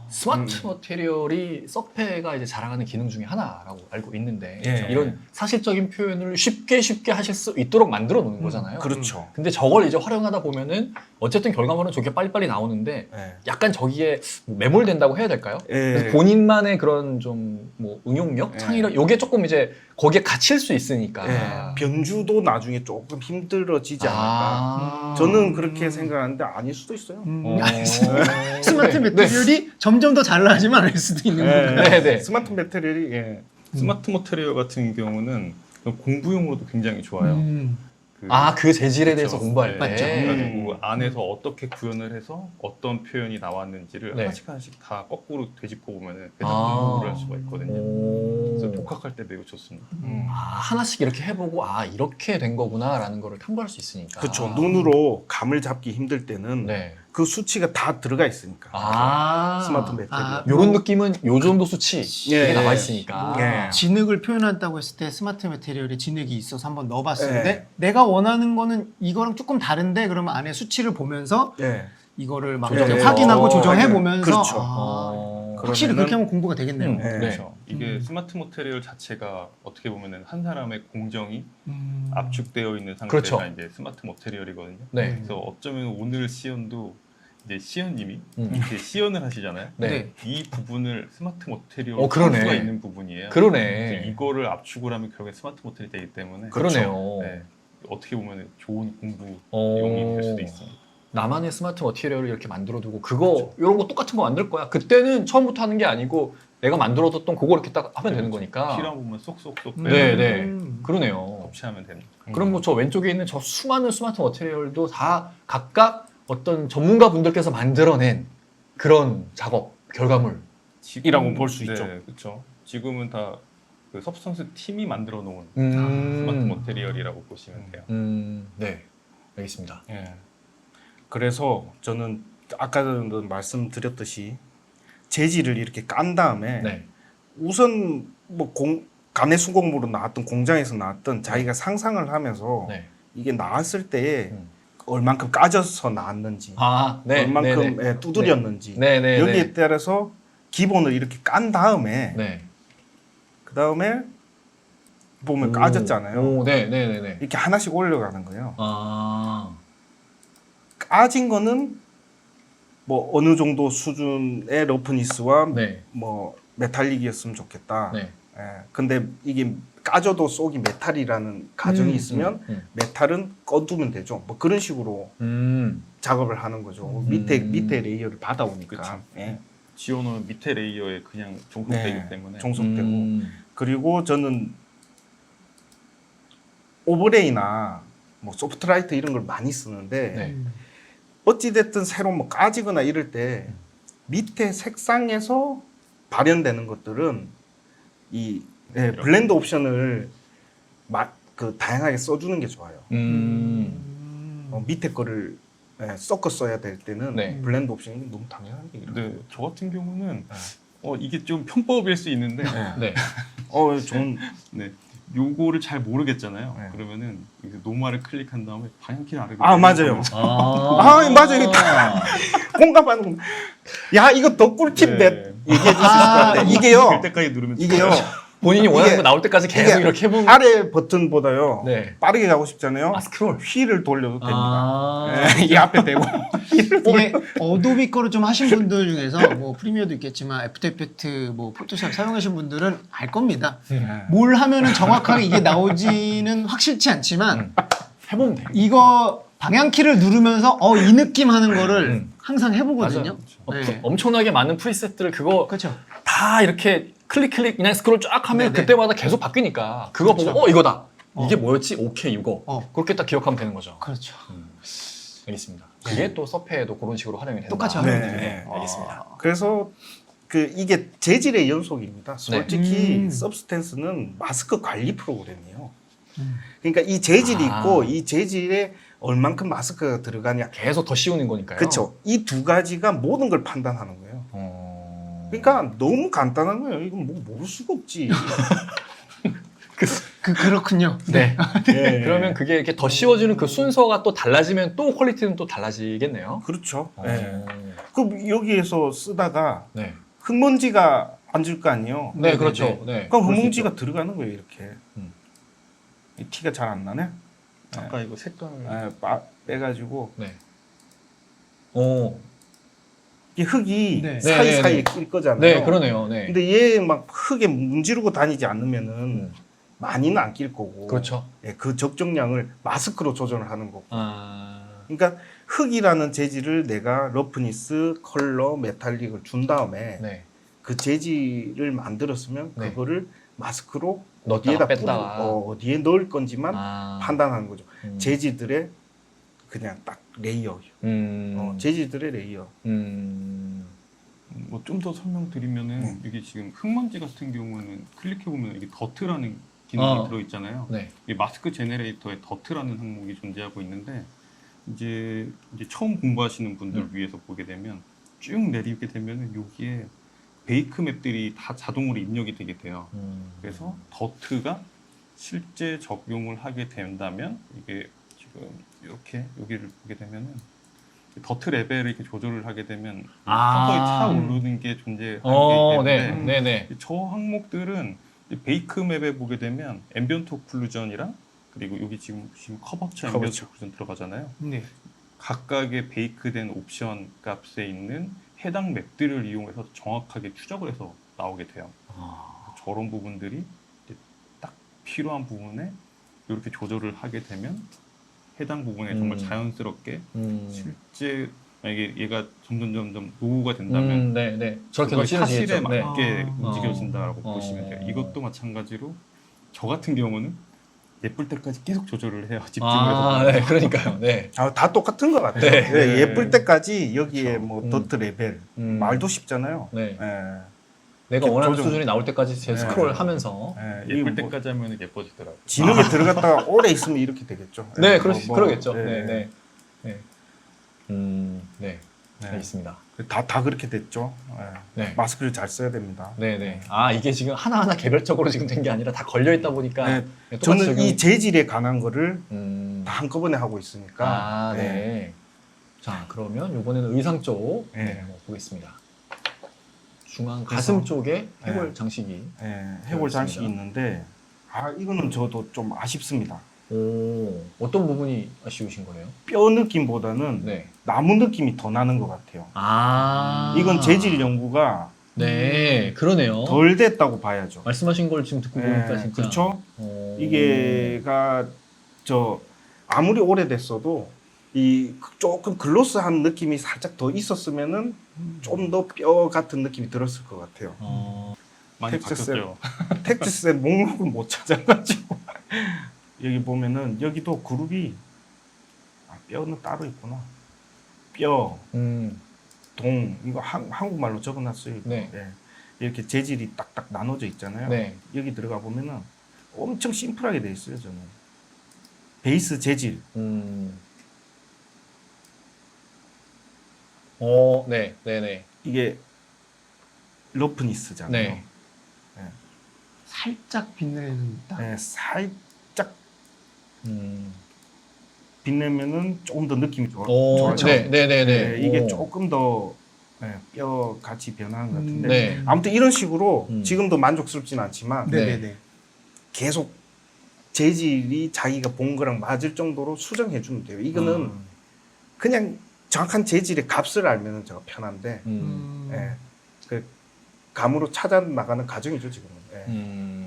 스마트 머티리얼이 서페가 이제 자랑하는 기능 중에 하나라고 알고 있는데 예. 이런 사실적인 표현을 쉽게 하실 수 있도록 만들어 놓는 거잖아요. 그렇죠. 근데 저걸 이제 활용하다 보면은 어쨌든 결과물은 저게 빨리빨리 나오는데 예. 약간 저기에 뭐 매몰된다고 해야 될까요? 예. 그래서 본인만의 그런 좀 뭐 응용력, 예. 창의력 요게 조금 이제 거기에 갇힐 수 있으니까. 예. 변주도 나중에 조금 힘들어지지 않을까. 아. 저는 그렇게 생각하는데 아닐 수도 있어요. 스마트 네. 매트리얼이 점점 더 잘 나지만 않을 수도 있는 건가요? 네, 네. 스마트 배터리이 스마트 머티리얼 같은 경우는 공부용으로도 굉장히 좋아요. 그 재질에 대해서 그쵸. 공부할 네. 맞죠. 때. 그래가지고 안에서 어떻게 구현을 해서 어떤 표현이 나왔는지를 네. 하나씩 하나씩 다 거꾸로 되짚어 보면은 아. 공부를 할 수가 있거든요. 그래서 독학할 때 매우 좋습니다. 하나씩 이렇게 해보고 이렇게 된 거구나라는 거를 탐구할 수 있으니까. 그렇죠. 눈으로 감을 잡기 힘들 때는 네. 그 수치가 다 들어가 있으니까. 스마트 배터리. 요런 느낌은 요 정도 수치 예. 이게 나와 있으니까. 예. 진흙을 표현한다고 했을 때 스마트 매트리얼에 진흙이 있어서 한번 넣어봤을 예. 때 내가 원하는 거는 이거랑 조금 다른데 그러면 안에 수치를 보면서 예. 이거를 막 조정해서. 이렇게 확인하고 조정해 예. 보면서 그렇죠. 확실히 그러면은- 그렇게 하면 공부가 되겠네요. 음. 네. 그렇죠. 이게 스마트 머티리얼 자체가 어떻게 보면은 한 사람의 공정이 압축되어 있는 상태가 그렇죠. 이제 스마트 머티리얼이거든요. 네. 그래서 어쩌면 오늘 시연도 이제 시연님이 음. 이렇게 시연을 하시잖아요. 네. 이 부분을 스마트 머티리얼로 그러네. 할 수가 있는 부분이에요. 그러네. 그래서 이거를 압축을 하면 결국에 스마트 머티리얼이 되기 때문에 그러네요. 네, 어떻게 보면 좋은 공부 어. 용이 될 수도 있습니다. 나만의 스마트 머티리얼을 이렇게 만들어두고 그거 이런 거 똑같은 거 만들 거야. 그때는 처음부터 하는 게 아니고 내가 만들어뒀던 그거 이렇게 딱 하면 되는 거니까. 필요한 부분 쏙쏙쏙 빼고 네, 네. 그러네요. 섭취하면 됩니다. 그럼 뭐 저 왼쪽에 있는 저 수많은 스마트 머티리얼도 다 각각 어떤 전문가 분들께서 만들어낸 그런 작업 결과물. 이라고 볼수 있죠. 그렇죠. 지금은 다 그 서브스턴스 팀이 만들어 놓은 음. 스마트 머티리얼이라고 보시면 돼요. 네. 알겠습니다. 예. 그래서 저는 아까도 말씀드렸듯이 재질을 이렇게 깐 다음에 네. 우선 뭐 간의 수공으로 나왔던 공장에서 나왔던 자기가 상상을 하면서 네. 이게 나왔을 때에 음. 얼만큼 까져서 나왔는지 네. 얼만큼 네, 네. 두드렸는지 네, 네, 여기에 네. 따라서 기본을 이렇게 깐 다음에 네. 그 다음에 보면 까졌잖아요. 네, 네, 네, 네. 이렇게 하나씩 올려가는 거예요. 까진 거는 뭐 어느 정도 수준의 러프니스와 네. 뭐 메탈릭이었으면 좋겠다. 네. 예. 근데 이게 까져도 속이 메탈이라는 가정이 있으면 메탈은 꺼두면 되죠. 뭐 그런 식으로 작업을 하는 거죠. 밑에 레이어를 받아오니까. 그쵸. 예. 지원은 밑에 레이어에 그냥 종속되기 네. 때문에 종속되고. 그리고 저는 오버레이나 뭐 소프트라이트 이런 걸 많이 쓰는데 네. 어찌됐든 새로 뭐 까지거나 이럴 때 밑에 색상에서 발현되는 것들은 이 블렌드 옵션을 다양하게 써주는 게 좋아요. 밑에 거를 섞어 써야 될 때는 네. 블렌드 옵션이 너무 당연한 얘기라고. 근데 저 같은 경우는 이게 좀 편법일 수 있는데 네. 좀 네. 요거를 잘 모르겠잖아요. 네. 그러면은 여기서 노마를 클릭한 다음에 방향키를 아래로 맞아요. 아, 맞아요. 공감하는. 야, 이거 더 꿀팁 네. 얘기해 주실 것 같아요. 이게요. 될 때까지 누르면 이게요. 본인이 원하는 이게- 거 나올 때까지 계속 이게 이렇게 해보면 아래 버튼보다요. 네. 빠르게 가고 싶잖아요. 스크롤. 휠을 돌려도 됩니다. 아. 이 앞에 대고. 이게 어도비 거를 좀 하신 분들 중에서 뭐 프리미어도 있겠지만 애프터 이펙트 뭐 포토샵 사용하신 분들은 알 겁니다. 뭘 하면은 정확하게 이게 나오지는 확실치 않지만 해보면 돼. 이거 방향키를 누르면서 이 느낌 하는 거를 항상 해보거든요. 맞아요. 네. 엄청나게 많은 프리셋들을 그거 그렇죠. 다 이렇게 클릭 그냥 스크롤 쫙 하면 네네. 그때마다 계속 바뀌니까 그거 그렇죠. 보고 이거다. 이게 어. 뭐였지? 오케이 이거. 그렇게 딱 기억하면 되는 거죠. 그렇죠. 알겠습니다. 그게 또 서페에도 그런 식으로 활용이 된다. 똑같이 네. 하면 돼요. 네, 알겠습니다. 그래서 이게 재질의 연속입니다. 솔직히 네. 서브스텐스는 마스크 관리 프로그램이에요. 그러니까 이 재질이 아. 있고 이 재질에 얼만큼 마스크가 들어가냐. 계속 더 씌우는 거니까요. 그렇죠. 이 두 가지가 모든 걸 판단하는 거예요. 그러니까 너무 간단한 거예요. 이건 뭐 모를 수가 없지. 그렇군요. 네. 예. 그러면 그게 이렇게 더 씌워주는 그 순서가 또 달라지면 또 퀄리티는 또 달라지겠네요. 그렇죠. 어. 예. 그럼 여기에서 쓰다가 네. 흙먼지가 앉을 거 아니에요. 네, 그렇죠. 네. 그럼 그럴 수 흙먼지가 있죠. 들어가는 거예요, 이렇게. 음. 이 티가 잘 안 나네. 아까 이거 색깔 빼가지고 네. 오. 이 흙이 네. 사이사이에 네, 낄 거잖아요. 네, 그러네요. 네. 근데 얘 막 흙에 문지르고 다니지 않으면은 많이는 안 낄 거고. 그렇죠. 예, 그 적정량을 마스크로 조절을 하는 거고. 아. 그러니까 흙이라는 재질을 내가 러프니스, 컬러, 메탈릭을 준 다음에 네. 그 재질을 만들었으면 네. 그거를 마스크로 넣었다가 어디에다 뺐다가. 어디에 넣을 건지만 아. 판단하는 거죠. 음. 재질들의 그냥 딱 레이어. 재질들의 레이어. 뭐 좀 더 설명드리면은 네. 이게 지금 흙먼지 같은 경우는 클릭해 보면 이게 더트라는 기능이 들어 있잖아요. 네. 이 마스크 제네레이터에 더트라는 항목이 존재하고 있는데 이제 처음 공부하시는 분들 위해서 보게 되면 쭉 내리게 되면은 여기에 베이크 맵들이 다 자동으로 입력이 되게 돼요. 그래서 더트가 실제 적용을 하게 된다면 이게 지금 이렇게 여기를 보게 되면은 더트 레벨을 이렇게 조절을 하게 되면 서서히 차오르는 게 존재하기 때문에 네, 네. 저 항목들은 이 베이크 맵에 보게 되면 앰비언트 오클루전이랑 그리고 여기 지금 커버처 앰비언트 오클루전 들어가잖아요. 네. 각각의 베이크된 옵션 값에 있는 해당 맵들을 이용해서 정확하게 추적을 해서 나오게 돼요. 저런 부분들이 이제 딱 필요한 부분에 이렇게 조절을 하게 되면 해당 부분에 정말 자연스럽게 실제 만약에 얘가 점점 노후가 된다면 네, 네. 저렇게 그거의 사실에 사실에 맞게 아. 움직여진다라고 보시면 돼요. 이것도 마찬가지로 저 같은 경우는 예쁠 때까지 계속 조절을 해요. 집중을 해서. 네, 그러니까요. 네. 다 똑같은 것 같아요. 네. 예, 예쁠 때까지 여기에 그렇죠. 뭐 더트 레벨 말도 쉽잖아요. 네. 예. 내가 원하는 조정. 수준이 나올 때까지 제 네. 스크롤하면서. 예, 예쁠 이거 뭐 때까지 하면 예뻐지더라고요. 진흙에 들어갔다가 오래 있으면 이렇게 되겠죠. 네, 예, 그러겠죠. 예, 네, 예. 네. 네. 네. 네. 알겠습니다. 다 그렇게 됐죠. 예. 네. 마스크를 잘 써야 됩니다. 네, 네. 아, 이게 지금 하나하나 개별적으로 지금 된 게 아니라 다 걸려 있다 보니까. 네. 똑같이 저는 이 재질에 관한 거를 음. 다 한꺼번에 하고 있으니까. 아, 네. 자, 그러면 이번에는 의상 쪽 네. 한번 보겠습니다. 중앙 가슴 쪽에 해골 네. 장식이. 예, 해골 장식이 있습니다. 있는데 이거는 저도 좀 아쉽습니다. 오, 어떤 부분이 아쉬우신 거예요? 뼈 느낌보다는 네. 나무 느낌이 더 나는 것 같아요. 아. 이건 재질 연구가 네, 그러네요. 덜 됐다고 봐야죠. 말씀하신 걸 지금 듣고 보니까 예, 진짜. 그렇죠? 오. 이게가 아무리 오래됐어도 이 조금 글로스한 느낌이 살짝 더 있었으면은 좀 더 뼈 같은 느낌이 들었을 것 같아요. 많이 텍사스. 바뀌었죠. 텍스의 목록을 못 찾아가지고 여기 보면은 여기도 그룹이 뼈는 따로 있구나. 뼈, 동 이거 한국말로 적어놨어요. 이거. 네. 예. 이렇게 재질이 딱딱 나눠져 있잖아요. 네. 여기 들어가 보면은 엄청 심플하게 돼 있어요. 저는 베이스 재질. 네, 네, 네. 이게 러프니스잖아요. 네. 살짝 빛내는 딱. 예, 살짝 음. 빛내면은 조금 더 느낌이 오, 좋아져. 네, 네, 네, 네. 예, 이게 오. 조금 더 뼈 같이 변하는 것 같은데 네. 아무튼 이런 식으로 음. 지금도 만족스럽진 않지만 네. 네네네. 계속 재질이 자기가 본 거랑 맞을 정도로 수정해 주면 돼요. 이거는 그냥 정확한 재질의 값을 알면 제가 편한데 예, 그 감으로 찾아 나가는 과정이죠 지금은. 예.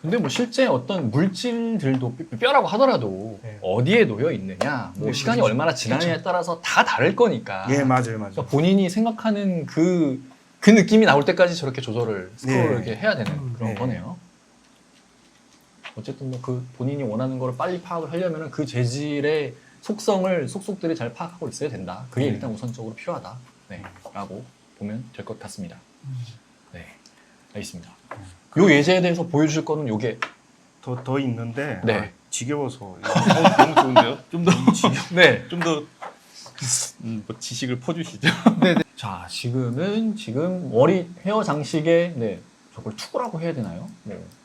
근데 뭐 실제 어떤 물질들도 뼈라고 하더라도 네. 어디에 놓여 있느냐, 뭐 네, 시간이 그렇죠. 얼마나 지나느냐에 따라서 다 다를 거니까. 예, 맞아요. 그러니까 본인이 생각하는 그 느낌이 나올 때까지 저렇게 조절을 스크롤을 네. 이렇게 해야 되는 그런 네. 거네요. 어쨌든 뭐 그 본인이 원하는 거를 빨리 파악을 하려면 그 재질의 속성을 속속들이 잘 파악하고 있어야 된다. 그게 일단 우선적으로 필요하다. 네, 라고 보면 될 것 같습니다. 네, 알겠습니다. 요 예제에 대해서 보여주실 거는 요게 더 있는데 네. 지겨워서 너무 좋은데요? 좀더 네. 좀더 뭐 지식을 퍼주시죠. 자, 지금 머리 헤어 장식에 네. 저걸 투구라고 해야 되나요?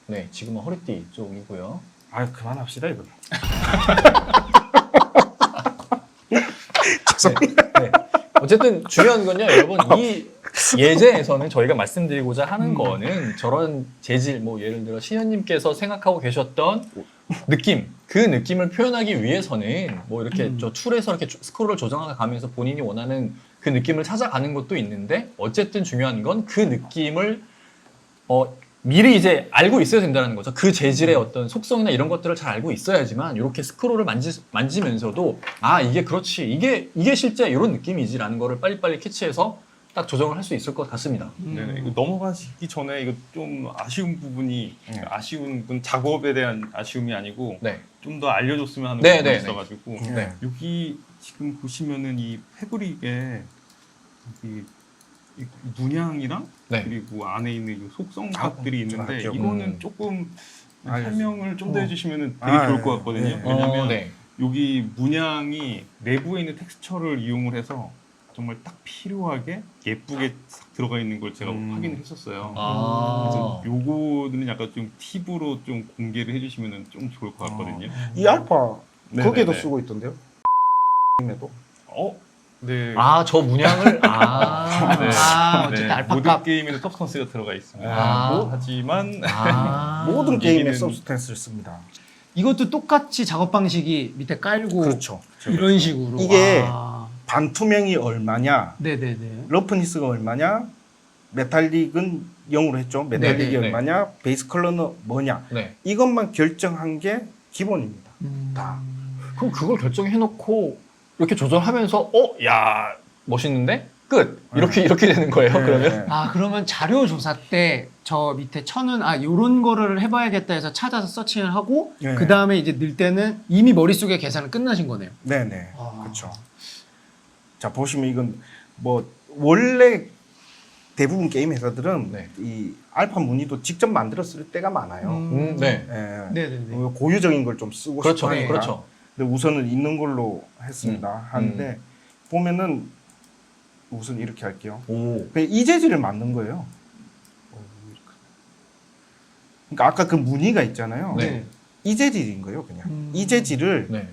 네, 지금은 허리띠 쪽이고요. 아 그만합시다 이거. 네. 어쨌든 중요한 건요, 여러분 이 예제에서는 저희가 말씀드리고자 하는 거는 저런 재질, 뭐 예를 들어 시현님께서 생각하고 계셨던 느낌, 그 느낌을 표현하기 위해서는 뭐 이렇게 저 툴에서 이렇게 스크롤을 조정해 가면서 본인이 원하는 그 느낌을 찾아가는 것도 있는데 어쨌든 중요한 건 그 느낌을 미리 이제 알고 있어야 된다는 거죠. 그 재질의 어떤 속성이나 이런 것들을 잘 알고 있어야지만 이렇게 스크롤을 만지면서도 아 이게 그렇지 이게 실제 이런 느낌이지라는 거를 빨리빨리 캐치해서 딱 조정을 할 수 있을 것 같습니다. 네네. 이거 넘어가시기 전에 이거 좀 아쉬운 부분이 아쉬운 분 작업에 대한 아쉬움이 아니고 네. 좀 더 알려줬으면 하는 네, 부분이 네, 있어가지고 네. 여기 지금 보시면은 이 패브릭에 이 문양이랑 네. 그리고 안에 있는 이 속성값들이 좀 있는데 할게요. 이거는 조금 알겠습니다. 설명을 좀 더 해주시면 되게 아, 좋을 것 같거든요. 네. 왜냐면 네. 여기 문양이 내부에 있는 텍스처를 이용을 해서 정말 딱 필요하게 예쁘게 싹 들어가 있는 걸 제가 확인을 했었어요. 아. 그래서 요거는 약간 좀 팁으로 좀 공개를 해주시면 좀 좋을 것 같거든요. 이 알파 네, 거기에도 네, 네. 쓰고 있던데요? 에도 네. 저 문양을 네. 어쨌든 알파값. 모든 게임에는 서브스턴스가 들어가 있습니다. 아. 하지만 모든 게임에 얘기는- 서브스탄스를 씁니다. 이것도 똑같이 작업 방식이 밑에 깔고 그렇죠. 이런 식으로. 이게 아, 반투명이 얼마냐, 네네네. 러프니스가 얼마냐, 메탈릭은 0으로 했죠. 메탈릭이 네, 네. 얼마냐, 베이스 컬러는 뭐냐. 네. 이것만 결정한 게 기본입니다. 다. 그럼 그걸 결정해놓고 이렇게 조절하면서 야 멋있는데 끝 이렇게 되는 거예요. 네. 그러면 그러면 자료 조사 때 저 밑에 천은 요런 거를 해봐야겠다 해서 찾아서 서칭을 하고 네. 그 다음에 이제 넣을 때는 이미 머릿속에 계산은 끝나신 거네요. 네네. 아. 그렇죠. 자 보시면 이건 뭐 원래 대부분 게임 회사들은 네. 이 알파 무늬도 직접 만들어 쓸 때가 많아요. 네. 예. 네네네. 고유적인 걸 좀 쓰고 그렇죠. 싶으니까. 그렇죠. 근데 우선은 있는 걸로 했습니다. 하는데 보면은 우선 이렇게 할게요. 오. 그냥 이 재질을 만든 거예요. 그러니까 아까 그 무늬가 있잖아요. 네. 이 재질인 거예요, 그냥. 이 재질을 네.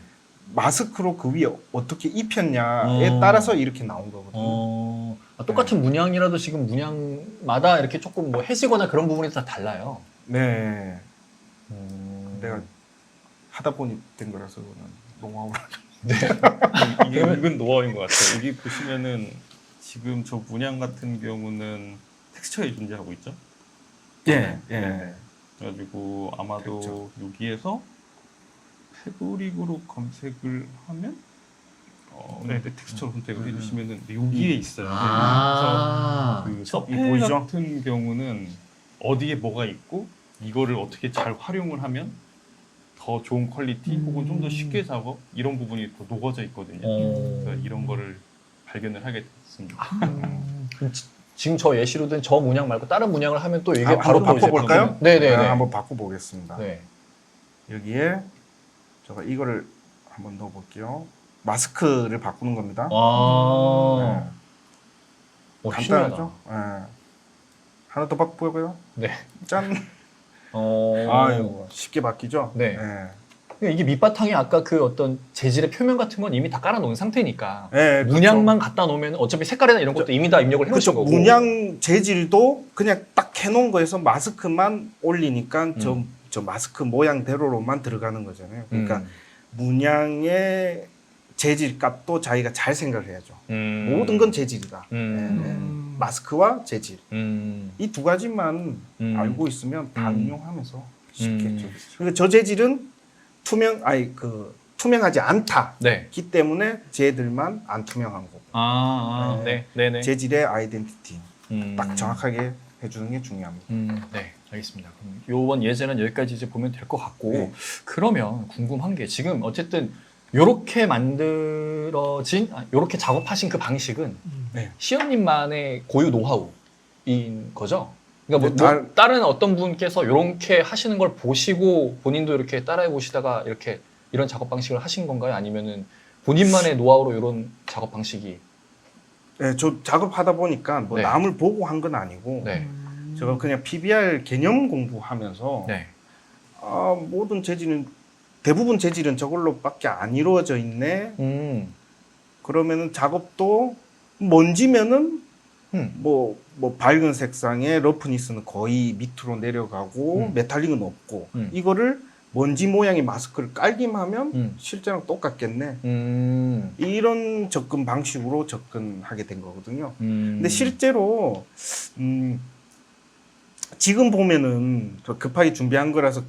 마스크로 그 위에 어떻게 입혔냐에 어. 따라서 이렇게 나온 거거든요. 똑같은 문양이라도 지금 문양마다 이렇게 조금 뭐 해지거나 그런 부분이 다 달라요. 네. 내가 하다 보니 된 거라서 노하우를. 이게 은근 노하우인 것 같아요. 여기 보시면은 지금 저 문양 같은 경우는 텍스처에 존재하고 있죠. 예, 네. 그래가지고 아마도 그렇죠. 여기에서 패브릭으로 검색을 하면 네, 텍스처로 선택을 해주시면은 여기에 있어요. 아. 그래서 그 이 서페 보이죠? 같은 경우는 어디에 뭐가 있고 이거를 어떻게 잘 활용을 하면 더 좋은 퀄리티 혹은 좀 더 쉽게 작업 이런 부분이 더 녹아져 있거든요. 그래서 이런 거를 발견을 하게 됐습니다. 그럼 지금 저 예시로 든 저 문양 말고 다른 문양을 하면 또 이게 아, 바로 한번 또 이제 바꿔볼까요? 바꾸는- 네네네. 한번 바꿔보겠습니다. 네. 여기에 제가 이거를 한번 넣어볼게요. 마스크를 바꾸는 겁니다. 아. 네. 신기하다. 간단하죠? 네. 하나 더 바꿔볼까요? 네. 짠. 어. 아유, 쉽게 바뀌죠? 네. 네. 그러니까 이게 밑바탕에 아까 그 어떤 재질의 표면 같은 건 이미 다 깔아놓은 상태니까 네, 문양만 갖다 놓으면 어차피 색깔이나 이런 것도 이미 다 입력을 해놓으신 그렇죠. 거고. 문양 재질도 그냥 딱 해놓은 거에서 마스크만 올리니까 저 마스크 모양대로로만 들어가는 거잖아요. 그러니까 문양의 재질 값도 자기가 잘 생각을 해야죠. 모든 건 재질이다. 네, 네. 마스크와 재질. 이 두 가지만 알고 있으면 다 응용하면서 쉽게. 그러니까 저 재질은 투명하지 않다기 네. 때문에 쟤들만 안 투명한 거고. 네네. 재질의 아이덴티티 딱 음. 정확하게 해주는 게 중요합니다. 네, 알겠습니다. 그럼 요번 예제는 여기까지 이제 보면 될 것 같고, 네. 그러면 궁금한 게 지금 어쨌든 요렇게 만들어진, 요렇게 작업하신 그 방식은 네. 시연님만의 고유 노하우인 거죠? 그러니까 근데 뭐 다른 어떤 분께서 이렇게 하시는 걸 보시고 본인도 이렇게 따라해 보시다가 이렇게 이런 작업 방식을 하신 건가요? 아니면은 본인만의 노하우로 이런 작업 방식이? 네, 저 작업하다 보니까 뭐 네. 남을 보고 한 건 아니고 네. 제가 그냥 PBR 개념 공부하면서 네. 모든 재질은 대부분 재질은 저걸로밖에 안 이루어져 있네. 그러면은 작업도 먼지면은 뭐 밝은 색상의 러프니스는 거의 밑으로 내려가고 메탈릭은 없고 이거를 먼지 모양의 마스크를 깔기만 하면 실제랑 똑같겠네. 이런 접근 방식으로 접근하게 된 거거든요. 근데 실제로 지금 보면은 저 급하게 준비한 거라서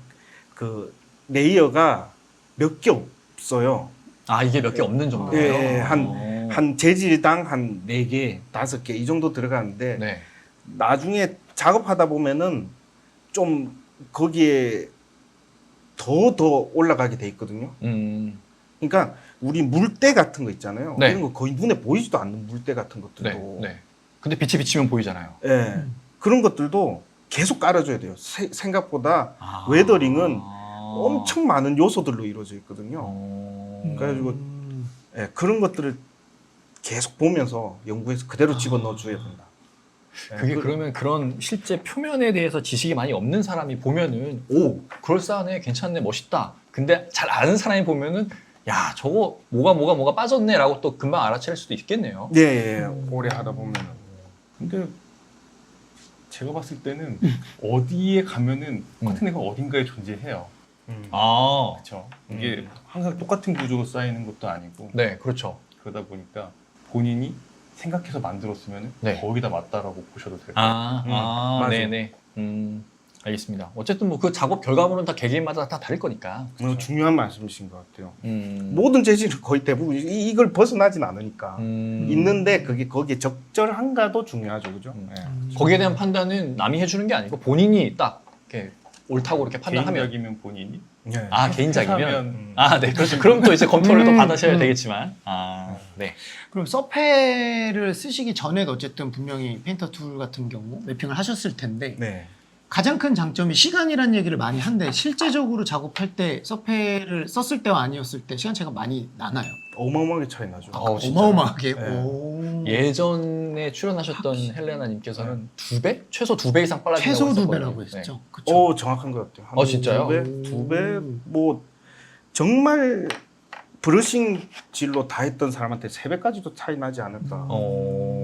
그 레이어가 몇 개 없어요. 아, 이게 몇 개 없는 정도예요? 예, 한 재질당 한 4개, 5개 이 정도 들어가는데 네. 나중에 작업하다 보면은 좀 거기에 더 올라가게 돼 있거든요. 그러니까 우리 물때 같은 거 있잖아요. 네. 이런 거 거의 눈에 보이지도 않는 물때 같은 것들도 네. 근데 빛이 비치면 보이잖아요. 예, 그런 것들도 계속 깔아줘야 돼요. 생각보다 웨더링은 엄청 많은 요소들로 이루어져 있거든요. 그래가지고 그런 것들을 계속 보면서 연구해서 그대로 집어넣어 줘야 된다. 그게 그러면 그런 실제 표면에 대해서 지식이 많이 없는 사람이 보면은 오, 그럴싸하네, 괜찮네, 멋있다. 근데 잘 아는 사람이 보면은 야, 저거 뭐가 빠졌네라고 또 금방 알아챌 수도 있겠네요. 네, 오래 하다 보면은. 근데 제가 봤을 때는 어디에 가면은 똑같은 애가 어딘가에 존재해요. 아, 그렇죠. 이게 항상 똑같은 구조로 쌓이는 것도 아니고 네, 그렇죠. 그러다 보니까 본인이 생각해서 만들었으면 네. 거기다 맞다라고 보셔도 될 것 같아요. 맞아요. 네네. 알겠습니다. 어쨌든 뭐 그 작업 결과물은 다 개개인마다 다 다를 거니까. 중요한 말씀이신 것 같아요. 음. 모든 재질은 거의 대부분 이걸 벗어나진 않으니까 음. 있는데 그게 거기에 적절한가도 중요하죠, 그죠? 네. 거기에 대한 판단은 남이 해주는 게 아니고 본인이 딱 이렇게 옳다고 이렇게 판단하면. 개인적이면 본인이 네. 아, 개인작이면. 회사면 아, 네, 그렇죠. 그럼 또 이제 검토를 또 받으셔야 되겠지만. 네. 그럼 서페를 쓰시기 전에도 어쨌든 분명히 페인터 툴 같은 경우 매핑을 하셨을 텐데 네. 가장 큰 장점이 시간이라는 얘기를 많이 한데 실제적으로 작업할 때 서페를 썼을 때와 아니었을 때 시간 차이가 많이 나나요? 어마어마하게 차이 나죠. 진짜요? 어마어마하게. 네. 오. 예전에 출연하셨던 헬레나님께서는 2배? 최소 2배 이상 빨라진다고 최소 했었거든요. 2배라고 했었죠. 네. 그쵸? 정확한 것 같아요. 한 진짜요? 두 배, 뭐 정말 브러싱 질로 다 했던 사람한테 3배까지도 차이 나지 않을까.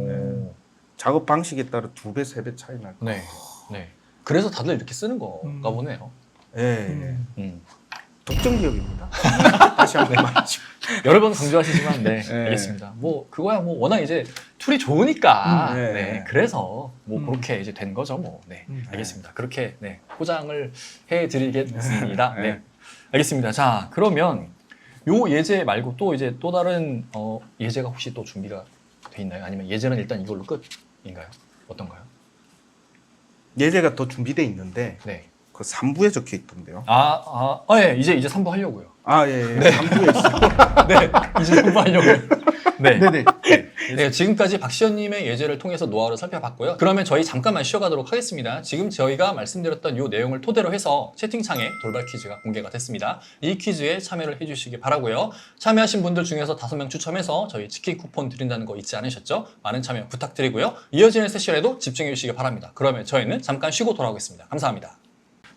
네. 작업 방식에 따라 2배, 3배 차이 날 거예요. 네. 그래서 다들 이렇게 쓰는 건가 보네요. 예. 독점 기업입니다. 다시 한번 말하죠. 여러 번 강조하시지만 네, 네. 알겠습니다. 뭐 그거야 뭐 워낙 이제 툴이 좋으니까 네. 네, 그래서 뭐 그렇게 이제 된 거죠 뭐. 네, 알겠습니다. 그렇게 네, 포장을 해드리겠습니다. 네, 알겠습니다. 자, 그러면 요 예제 말고 또 이제 또 다른 예제가 혹시 또 준비가 돼 있나요? 아니면 예제는 일단 이걸로 끝인가요? 어떤가요? 예제가 더 준비돼 있는데 네. 그 3부에 적혀 있던데요. 예, 이제 3부 하려고요. 예. 3부에 있어요. 네, 이제 3부 하려고요. 네. 네네. 네, 지금까지 박시현님의 예제를 통해서 노하우를 살펴봤고요. 그러면 저희 잠깐만 쉬어가도록 하겠습니다. 지금 저희가 말씀드렸던 이 내용을 토대로 해서 채팅창에 돌발 퀴즈가 공개가 됐습니다. 이 퀴즈에 참여를 해주시기 바라고요. 참여하신 분들 중에서 5명 추첨해서 저희 치킨 쿠폰 드린다는 거 잊지 않으셨죠? 많은 참여 부탁드리고요. 이어지는 세션에도 집중해 주시기 바랍니다. 그러면 저희는 잠깐 쉬고 돌아오겠습니다. 감사합니다.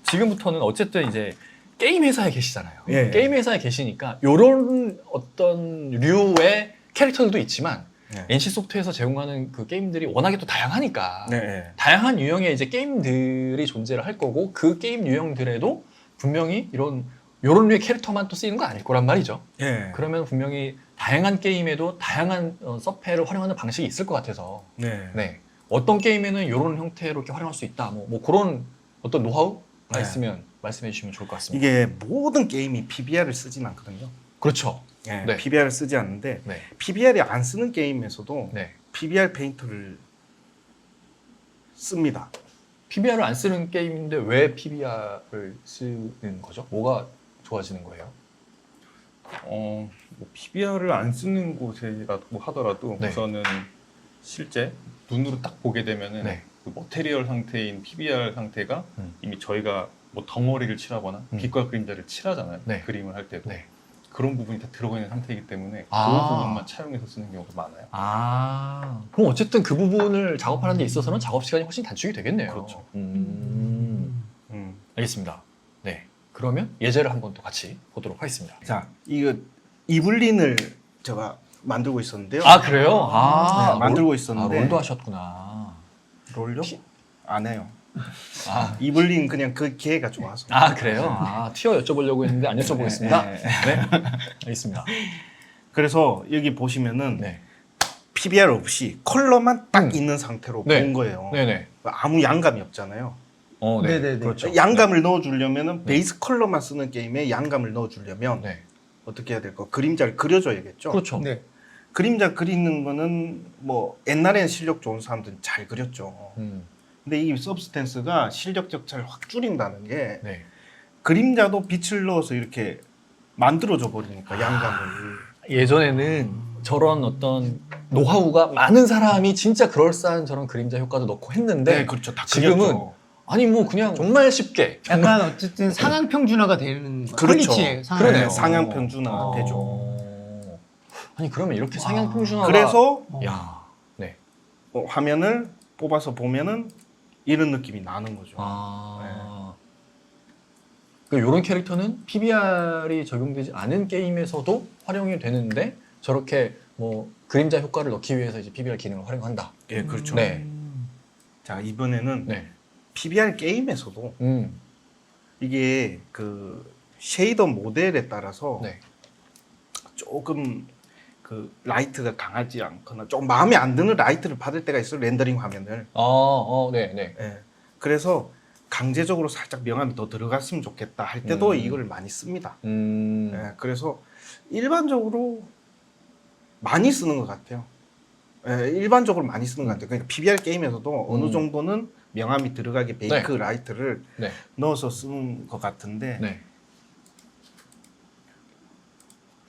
지금부터는 어쨌든 이제 게임 회사에 계시잖아요. 예. 게임 회사에 계시니까 이런 어떤 류의 캐릭터들도 있지만 NC소프트에서 제공하는 그 게임들이 워낙에 또 다양하니까 네. 다양한 유형의 이제 게임들이 존재를 할 거고 그 게임 유형들에도 분명히 요런 류의 캐릭터만 또 쓰이는 거 아닐 거란 말이죠. 예. 그러면 분명히 다양한 게임에도 다양한 서페를 활용하는 방식이 있을 것 같아서 네. 어떤 게임에는 이런 형태로 이렇게 활용할 수 있다. 뭐 그런 어떤 노하우가 있으면 말씀해 주시면 좋을 것 같습니다. 이게 모든 게임이 PBR을 쓰진 않거든요. 그렇죠. 네. 네. PBR을 쓰지 않는데 네. PBR이 안 쓰는 게임에서도 네. PBR 페인터를 씁니다. PBR을 안 쓰는 게임인데 왜 PBR을 쓰는 거죠? 뭐가 좋아지는 거예요? 뭐 PBR을 안 쓰는 곳이라고 하더라도 네. 우선은 실제 눈으로 딱 보게 되면은 네. 그 머테리얼 상태인 PBR 상태가 음. 이미 저희가 뭐 덩어리를 칠하거나 빛과 그림자를 칠하잖아요. 네. 그림을 할 때도 네. 그런 부분이 다 들어가 있는 상태이기 때문에 아. 그 부분만 차용해서 쓰는 경우가 많아요. 아, 그럼 어쨌든 그 부분을 작업하는 데 있어서는 작업 시간이 훨씬 단축이 되겠네요. 그렇죠. 알겠습니다. 네. 그러면 예제를 한번 또 같이 보도록 하겠습니다. 자, 이거 이블린을 제가 만들고 있었는데요. 아, 그래요? 아, 네, 만들고 아, 있었는데 롤도 하셨구나. 롤요? 안 해요. 아, 이블린 그냥 그 기회가 좋아서. 아 그래요? 아, 티어 여쭤보려고 했는데 안 여쭤보겠습니다. 네. 네. 알겠습니다. 그래서 여기 보시면은 네. PBR 없이 컬러만 딱 있는 상태로 네. 본 거예요. 네네. 아무 양감이 없잖아요. 네. 네네네. 그렇죠. 양감을 넣어주려면은 베이스 컬러만 쓰는 게임에 양감을 넣어주려면 네. 어떻게 해야 될까? 그림자를 그려줘야겠죠. 그렇죠. 네. 그림자 그리는 거는 뭐 옛날에는 실력 좋은 사람들은 잘 그렸죠. 근데 이 서브스탠스가 실력 격차를 확 줄인다는 게 네. 그림자도 빛을 넣어서 이렇게 만들어줘 버리니까 양감을. 예전에는 저런 어떤 노하우가 많은 사람이 진짜 그럴싸한 저런 그림자 효과도 넣고 했는데 그렇죠. 다 지금은 그렸죠. 아니 뭐 그냥 정말 쉽게 약간 어쨌든 상향 평준화가 되는 거예요. 그렇죠. 퀄리티의 상향. 그러네요. 네, 상향 평준화 되죠. 아니 그러면 이렇게 상향 평준화가 그래서 야. 네. 화면을 뽑아서 보면은 이런 느낌이 나는 거죠. 아. 그러니까 이런 캐릭터는 PBR이 적용되지 않은 게임에서도 활용이 되는데 저렇게 뭐 그림자 효과를 넣기 위해서 이제 PBR 기능을 활용한다. 예, 그렇죠. 네. 자, 이번에는 네. PBR 게임에서도 이게 그 쉐이더 모델에 따라서 네. 조금 그 라이트가 강하지 않거나 좀 마음에 안 드는 라이트를 받을 때가 있어요. 렌더링 화면을. 네, 네. 예. 그래서 강제적으로 살짝 명암이 더 들어갔으면 좋겠다 할 때도 이걸 많이 씁니다. 예. 그래서 일반적으로 많이 쓰는 것 같아요. 예, 일반적으로 많이 쓰는 것 같아요. 그러니까 PBR 게임에서도 어느 정도는 명암이 들어가게 베이크 네. 라이트를 네. 넣어서 쓰는 것 같은데 네.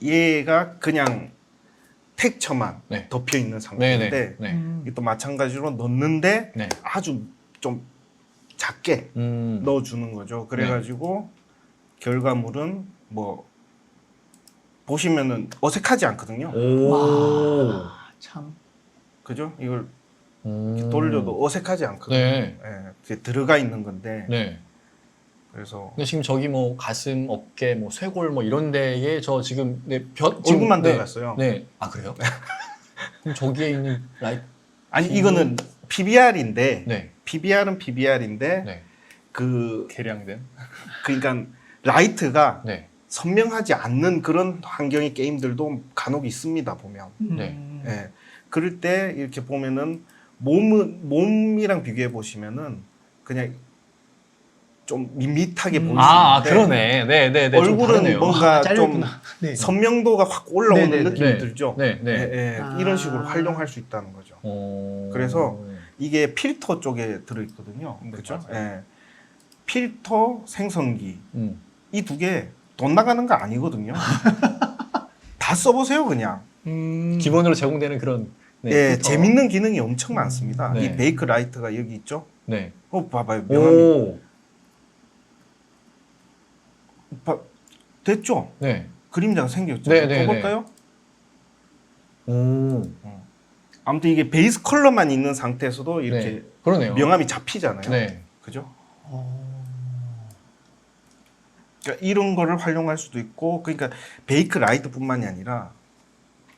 얘가 그냥 텍처만 네. 덮여 있는 네, 상태인데 네. 네. 또 마찬가지로 넣는데 네. 아주 좀 작게 넣어주는 거죠. 그래가지고 결과물은 뭐 보시면은 어색하지 않거든요. 오. 참. 그죠? 이걸 돌려도 어색하지 않거든요. 네. 예, 그게 들어가 있는 건데 네. 그래서 근데 지금 저기 뭐 가슴, 어깨, 뭐 쇄골 뭐 이런 데에 저 지금 얼굴만 네. 들어갔어요. 네. 아 그래요? 그럼 저기에 있는 라이트. 아니 이거는 PBR인데 네. PBR은 PBR인데 네. 그 개량된. 그러니까 라이트가 네. 선명하지 않는 그런 환경의 게임들도 간혹 있습니다 보면. 네. 예. 그럴 때 이렇게 보면은 몸이랑 비교해 보시면은 그냥 좀 밋밋하게 보일 수 아, 있는데 그러네. 네, 네, 네. 좀 얼굴은 다르네요. 뭔가 좀 잘렸구나. 네. 선명도가 확 올라오는 네네네. 느낌이 네. 들죠. 네, 네. 예, 예. 아. 이런 식으로 활용할 수 있다는 거죠. 그래서 이게 필터 쪽에 들어있거든요. 네, 그렇죠? 맞아요. 예. 필터, 생성기 이 두 개 돈 나가는 거 아니거든요. 다 써보세요 그냥. 기본으로 제공되는 그런 네, 예, 필터. 재밌는 기능이 엄청 많습니다. 네. 이 베이크 라이트가 여기 있죠. 네. 봐봐요. 명암이 오. 됐죠? 네. 그림자가 생겼죠. 네, 네, 더 볼까요? 오. 아무튼 이게 베이스 컬러만 있는 상태에서도 이렇게 네. 그러네요. 명암이 잡히잖아요. 네. 그죠? 그러니까 이런 거를 활용할 수도 있고, 그러니까 베이크 라이트뿐만이 아니라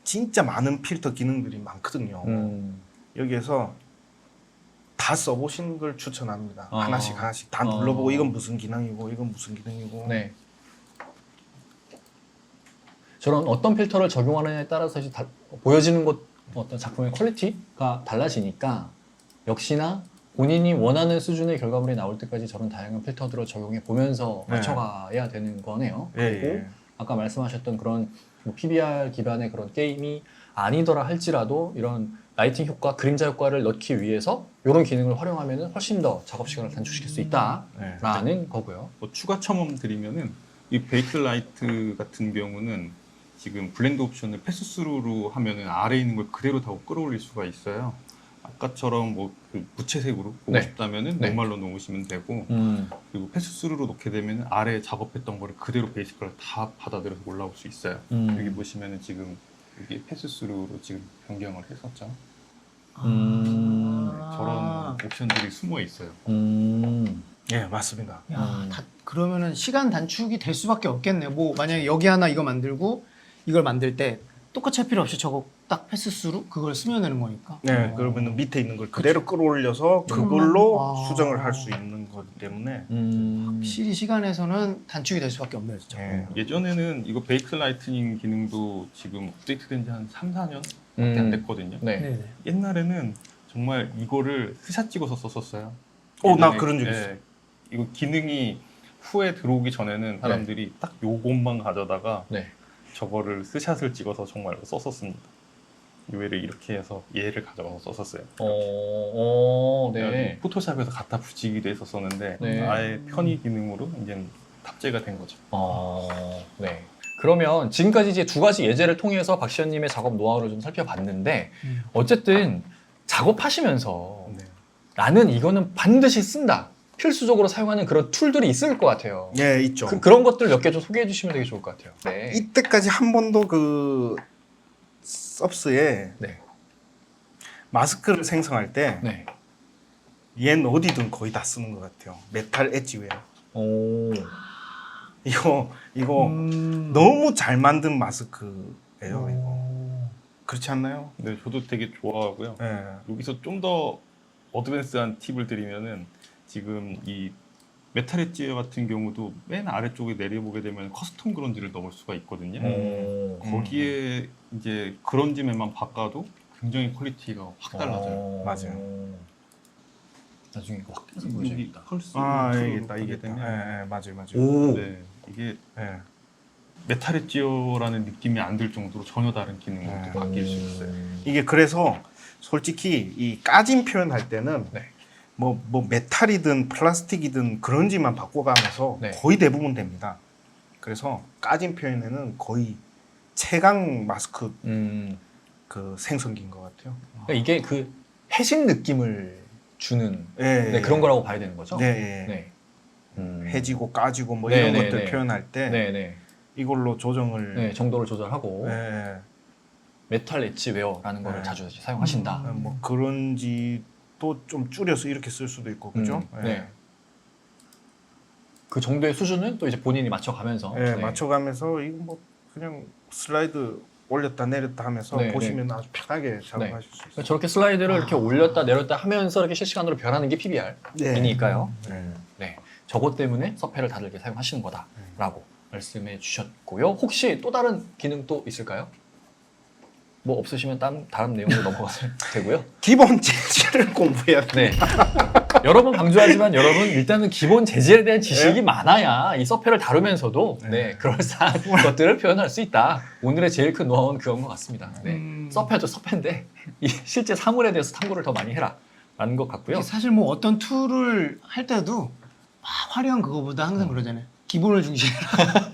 진짜 많은 필터 기능들이 많거든요. 여기에서 다 써보시는 걸 추천합니다. 하나씩 다 눌러보고 이건 무슨 기능이고 이건 무슨 기능이고. 네. 저런 어떤 필터를 적용하느냐에 따라서 이제 보여지는 것 어떤 작품의 퀄리티가 달라지니까 역시나 본인이 원하는 수준의 결과물이 나올 때까지 저런 다양한 필터들을 적용해 보면서 네. 맞춰가야 되는 거네요. 예, 그리고 예. 아까 말씀하셨던 그런 뭐 PBR 기반의 그런 게임이 아니더라 할지라도 이런 라이팅 효과, 그림자 효과를 넣기 위해서 이런 기능을 활용하면 훨씬 더 작업 시간을 단축시킬 수 있다라는 거고요. 뭐 추가 첨언 드리면은 이 베이크 라이트 같은 경우는 지금 블렌드 옵션을 패스스루로 하면은 아래에 있는 걸 그대로 다 끌어올릴 수가 있어요. 아까처럼 뭐그 무채색으로 보고 네. 싶다면은 네. 노말로 놓으시면 되고 그리고 패스스루로 놓게 되면 아래 작업했던 거를 그대로 베이스 컬러 다 받아들여서 올라올 수 있어요. 여기 보시면은 지금 여기 패스스루로 지금 변경을 했었죠. 저런 옵션들이 숨어 있어요. 예, 맞습니다. 야, 그러면은 시간 단축이 될 수밖에 없겠네요. 뭐 만약에 여기 하나 이거 만들고 이걸 만들 때 똑같이 할 필요 없이 저거 딱 패스스루 그걸 쓰면 되는 거니까. 네, 그러면 밑에 있는 걸 그대로 끌어올려서 그걸로 아. 수정을 할 수 있는 거기 때문에 확실히 시간에서는 단축이 될 수밖에 없네요, 진짜. 예. 예전에는 이거 베이크 라이트닝 기능도 지금 업데이트된 지 한 3, 4년밖에 안 됐거든요. 네. 네네. 옛날에는 정말 이거를 스샷 찍어서 썼었어요. 나 예전에, 그런 적 예, 있어요. 이거 기능이 후에 들어오기 전에는 사람들이 딱 요것만 가져다가 네. 저거를 스샷을 찍어서 정말 썼었습니다. 얘를 이렇게 해서 얘를 가져가서 썼었어요. 네. 포토샵에서 갖다 붙이기도 했었었는데 네. 아예 편의 기능으로 이제 탑재가 된 거죠. 네. 그러면 지금까지 이제 두 가지 예제를 통해서 박시현님의 작업 노하우를 좀 살펴봤는데 어쨌든 작업하시면서 네. 나는 이거는 반드시 쓴다. 필수적으로 사용하는 그런 툴들이 있을 것 같아요. 예, 있죠. 그런 것들 몇 개 좀 소개해 주시면 되게 좋을 것 같아요. 네. 이때까지 한 번도 그 섭스에 네. 마스크를 생성할 때 네. 얘는 어디든 거의 다 쓰는 것 같아요. 메탈 엣지웨어. 오. 이거 너무 잘 만든 마스크예요. 이거 그렇지 않나요? 네, 저도 되게 좋아하고요. 예. 여기서 좀 더 어드밴스한 팁을 드리면은 지금 이 메탈 엣지 같은 경우도 맨 아래쪽에 내려보게 되면 커스텀 그런지를 넣을 수가 있거든요. 거기에 이제 그런지맨만 바꿔도 굉장히 퀄리티가 확 달라져요. 맞아요. 나중에 이거 확 해서 여기 보여줘야겠다. 펄스 이게 있다, 하게 이게 있다. 되면 예, 맞아요, 맞아요. 오. 네, 이게 예. 메탈 엣지라는 느낌이 안 들 정도로 전혀 다른 기능으로 또 바뀔 수 있어요. 이게 그래서 솔직히 이 까진 표현할 때는 네. 뭐 메탈이든 플라스틱이든 그런지만 바꿔가면서 네. 거의 대부분 됩니다. 그래서 까진 표현에는 거의 최강 마스크 그 생성기인 것 같아요. 그러니까 이게 그 해진 느낌을 주는 예, 네, 그런 거라고 봐야 되는 거죠? 네, 예. 네. 해지고 까지고 뭐 네, 이런 네, 것들 네. 표현할 때 네, 네. 이걸로 조정을 네, 정도를 조절하고 예, 메탈 엣지 웨어라는 거를 네. 자주 사용하신다. 뭐 그런지도 좀 줄여서 이렇게 쓸 수도 있고 그죠? 네. 그 정도의 수준은 또 이제 본인이 맞춰가면서 예, 네. 맞춰가면서 이거 뭐 그냥 슬라이드 올렸다 내렸다 하면서 네, 보시면 아주 편하게 작업하실 수 있어요. 저렇게 슬라이드를 이렇게 올렸다 내렸다 하면서 이렇게 실시간으로 변하는 게 PBR이니까요. 네. 저것 때문에 서페를 다들 이렇게 사용하시는 거다라고 말씀해 주셨고요. 혹시 또 다른 기능 또 있을까요? 뭐 없으시면 다른 내용으로 넘어가도 되고요. 기본 재질을 공부해야 돼. 네. 여러 번 강조하지만 여러분 일단은 기본 재질에 대한 지식이 많아야 이 서페를 다루면서도 네, 그럴싸한 것들을 표현할 수 있다. 오늘의 제일 큰 노하우는 그건 것 같습니다. 네. 서페도 서페인데 이 실제 사물에 대해서 탐구를 더 많이 해라라는 것 같고요. 이게 사실 뭐 어떤 툴을 할 때도 막 화려한 그거보다 항상 그러잖아요. 기본을 중시해라.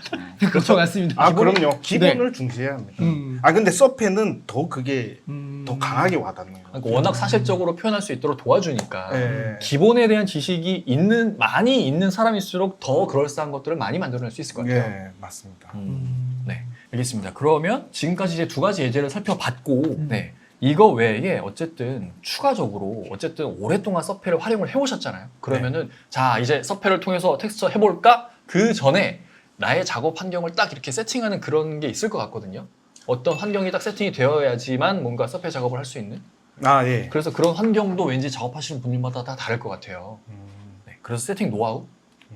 그렇죠, 맞습니다. 아 그럼요. 기본을 중시해야 합니다. 아 근데 서페는 더 그게 더 강하게 와닿는 거예요. 그러니까 워낙 사실적으로 표현할 수 있도록 도와주니까 네. 기본에 대한 지식이 많이 있는 사람일수록 더 그럴싸한 것들을 많이 만들어낼 수 있을 것 같아요. 예, 맞습니다. 네, 알겠습니다. 그러면 지금까지 이제 두 가지 예제를 살펴봤고, 네, 이거 외에 어쨌든 추가적으로 어쨌든 오랫동안 서페를 활용을 해오셨잖아요. 그러면은 자 이제 서페를 통해서 텍스처 해볼까? 그 전에 나의 작업 환경을 딱 이렇게 세팅하는 그런 게 있을 것 같거든요. 어떤 환경이 딱 세팅이 되어야지만 뭔가 서페 작업을 할 수 있는. 아 예. 그래서 그런 환경도 왠지 작업하시는 분들마다 다 다를 것 같아요. 네, 그래서 세팅 노하우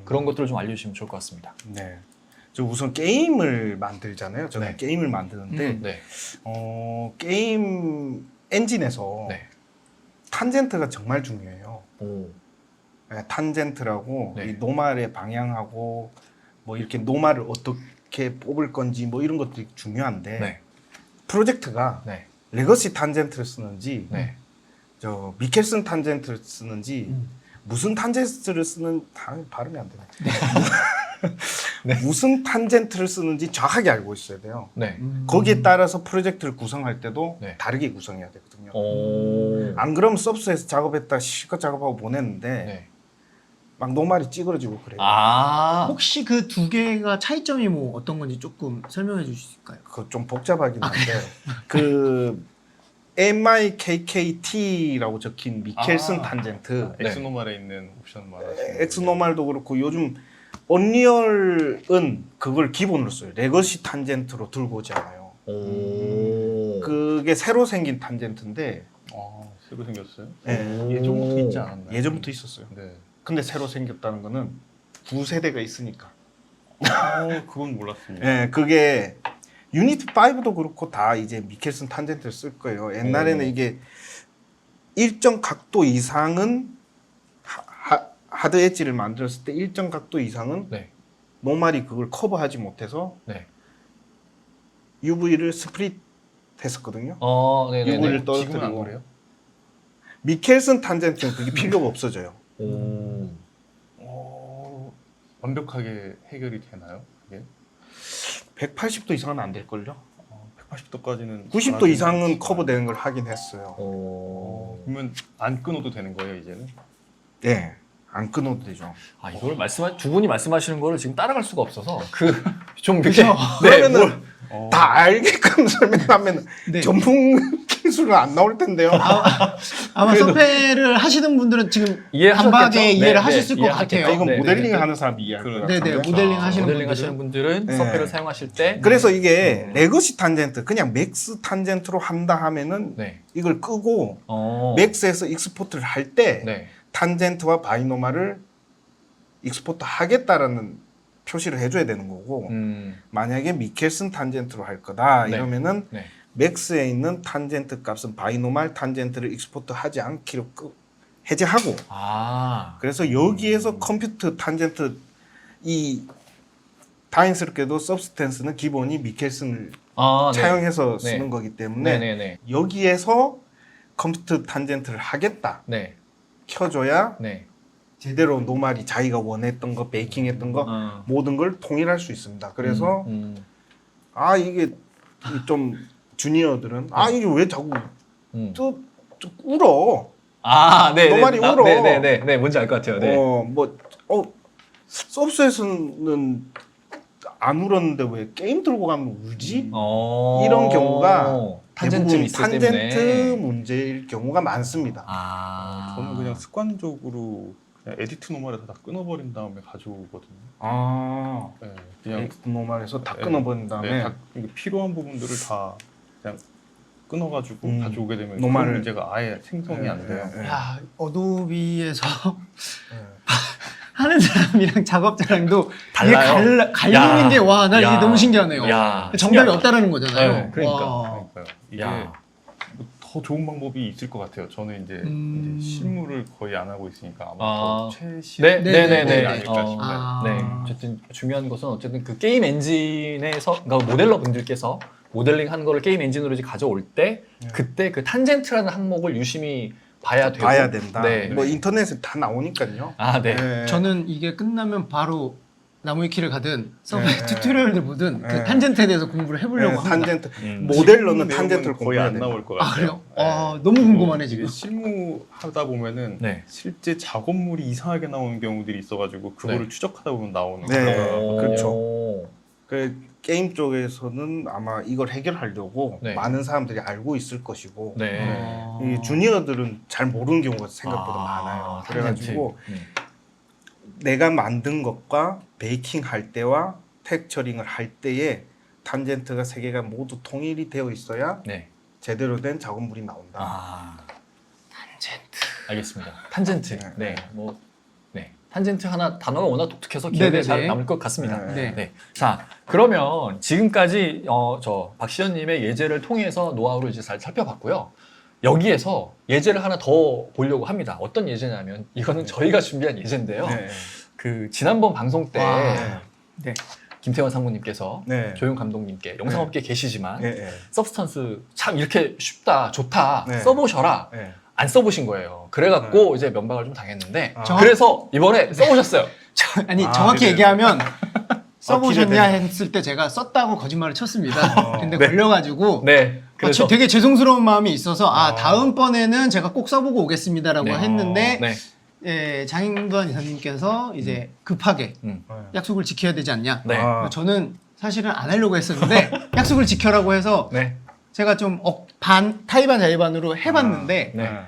그런 것들을 좀 알려주시면 좋을 것 같습니다. 네. 저 우선 게임을 만들잖아요. 저는 네. 게임을 만드는데 네, 게임 엔진에서 네. 탄젠트가 정말 중요해요. 오, 네, 탄젠트라고 네. 이 노말의 방향하고 뭐 이렇게 노말을 어떻게 뽑을 건지 뭐 이런 것들이 중요한데 네, 프로젝트가 네, 레거시 탄젠트를 쓰는지 네. 저 미켈슨 탄젠트를 쓰는지 무슨 탄젠트를 쓰는 발음이 안 되네. 무슨 탄젠트를 쓰는지 정확하게 알고 있어야 돼요. 네. 거기에 따라서 프로젝트를 구성할 때도 네. 다르게 구성해야 되거든요. 오. 안 그러면 서브스에서 작업했다 실컷 작업하고 보냈는데 네. 막 노말이 찌그러지고 그래요. 아. 혹시 그 두 개가 차이점이 뭐 어떤 건지 조금 설명해 주실 수 있을까요? 그거 좀 복잡하긴 한데 그 MIKKT라고 적힌 미켈슨 아. 탄젠트 네. 엑스노말에 있는 옵션 말하시는 엑스노말도 그렇고 요즘 언리얼은 그걸 기본으로 써요. 레거시 탄젠트로 들고 오지 않아요. 오. 그게 새로 생긴 탄젠트인데 새로 생겼어요? 예, 예전부터 있지 않았나요? 예전부터 있었어요. 네. 근데 새로 생겼다는 거는 구세대가 있으니까. 그건 몰랐습니다. 예, 그게 유니티 5도 그렇고 다 이제 미켈슨 탄젠트를 쓸 거예요. 옛날에는 이게 일정 각도 이상은 하드 엣지를 만들었을 때 일정 각도 이상은 네. 노말이 그걸 커버하지 못해서 네. UV를 스프릿 했었거든요. 네네네. UV를 지금은 안 떨어뜨리고. 그래요? 미켈슨 탄젠트는 그게 필요가 없어져요. 오. 완벽하게 해결이 되나요? 그게? 180도 이상은 안 될걸요? 180도까지는 90도 이상은 커버되는 걸 하긴 했어요. 오. 그러면 안 끊어도 되는 거예요 이제는? 네, 안 끊어도 되죠. 아 이걸 두 분이 말씀하시는 거를 지금 따라갈 수가 없어서 좀 이렇게 그러면은 다 알게끔 설명하면 네. 전문 기술은 안 나올 텐데요. 아마 서페를 하시는 분들은 지금 이해하셨겠죠? 단박에 이해를 네, 하셨을 것 이해하겠죠. 같아요. 이건 네, 모델링 네. 하는 사람이 이해할 것 네네, 같은데. 모델링 하시는 모델링 분들은 하시는 분들은 네. 서페를 사용하실 때 그래서 이게 레거시 탄젠트, 그냥 맥스 탄젠트로 한다 하면은 네. 이걸 끄고 어. 맥스에서 익스포트를 할 때 네. 탄젠트와 바이노말을 익스포트 하겠다라는 표시를 해줘야 되는 거고 만약에 미켈슨 탄젠트로 할 거다 네. 이러면은 네. 맥스에 있는 탄젠트 값은 바이노말 탄젠트를 익스포트 하지 않기로 해제하고 아. 그래서 여기에서 컴퓨터 탄젠트 이 다행스럽게도 서브스텐스는 기본이 미켈슨을 네. 차용해서 네. 쓰는 거기 때문에 네네네. 여기에서 컴퓨터 탄젠트를 하겠다 네. 켜줘야 네. 제대로 노말이 자기가 원했던 거 베이킹했던 거 모든 걸 통일할 수 있습니다. 그래서 아 이게 좀 주니어들은 아 이게 왜 자꾸 또 울어? 네. 노말이 울어. 네네네. 뭔지 알 것 같아요. 네. 서브스에서는 안 울었는데 왜 게임 들고 가면 울지? 어. 이런 경우가 탄젠트 대부분 미스 탄젠트 때문에. 문제일 경우가 많습니다. 저는 그냥 습관적으로 그냥 에디트 노말에서 다 끊어버린 다음에 가져오거든요. 네, 그냥 노말에서 다 끊어버린 다음에 다 이게 필요한 부분들을 다 그냥 끊어가지고 가져오게 되면 노말을- 그런 문제가 아예 생성이 안 돼요. 야, 어도비에서 하는 사람이랑 작업자랑도 이게 달라요? 갈리는 야. 게 와, 나 이게 야. 너무 신기하네요. 야. 정답이 신기하다. 없다라는 거잖아요. 네, 그러니까. 와. 그러니까요. 이게 야. 더 좋은 방법이 있을 것 같아요. 저는 이제 실무를 거의 안 하고 있으니까 아마 아. 더 최신 네네네. 아닐까 싶어요. 네. 어쨌든 중요한 것은 어쨌든 그 게임 엔진에서 그러니까 모델러 분들께서 모델링 하는 거를 게임 엔진으로 이제 가져올 때 그때 그 탄젠트라는 항목을 유심히 봐야 되고 봐야 된다. 네. 뭐 인터넷에 다 나오니까요. 네. 네. 저는 이게 끝나면 바로 나무의 키를 가든 서브 네. 튜토리얼을 보든 그 네. 탄젠트에 대해서 공부를 해보려고 합니다. 탄젠트 음. 모델로는 지금 탄젠트를 내용은 거의 안 공부해야 나올 것 아 같아요. 그래요? 너무 궁금하네 지금. 이게 실무하다 보면은 네. 실제 작업물이 이상하게 나오는 경우들이 있어가지고 그거를 네. 추적하다 보면 나오는 네. 거예요. 그렇죠. 그 게임 쪽에서는 아마 이걸 해결하려고 네. 많은 사람들이 알고 있을 것이고 네. 이 주니어들은 잘 모르는 경우가 생각보다 많아요. 그래가지고 내가 만든 것과 베이킹 할 때와 텍처링을 할 때에 탄젠트가 세 개가 모두 통일이 되어 있어야 네. 제대로 된 작업물이 나온다. 탄젠트. 알겠습니다. 탄젠트. 네. 네. 뭐 네. 탄젠트 하나 단어가 워낙 독특해서 기억에 네네네. 잘 남을 것 같습니다. 네. 네. 자, 그러면 지금까지 저 박시현님의 예제를 통해서 노하우를 이제 잘 살펴봤고요. 여기에서 예제를 하나 더 보려고 합니다. 어떤 예제냐면 이거는 저희가 준비한 예제인데요. 네. 그 지난번 방송 때 와. 네. 김태원 상무님께서 네. 조용 감독님께 영상업계 계시지만 네. 네. 서브스턴스 참 이렇게 쉽다, 좋다, 네. 써보셔라. 네. 안 써보신 거예요. 그래갖고 이제 면박을 좀 당했는데 아. 그래서 이번에 써보셨어요. 아니 아, 정확히 그래요? 얘기하면 써보셨냐 기대되네. 했을 때 제가 썼다고 거짓말을 쳤습니다. 근데 걸려가지고 네. 그래서 되게 죄송스러운 마음이 있어서 다음번에는 제가 꼭 써보고 오겠습니다라고 네. 했는데 네. 예, 장인관 이사님께서 이제 급하게 약속을 지켜야 되지 않냐. 네. 아. 저는 사실은 안 하려고 했었는데 약속을 지켜라고 해서 네. 제가 좀 타이반 자의반으로 해봤는데 네.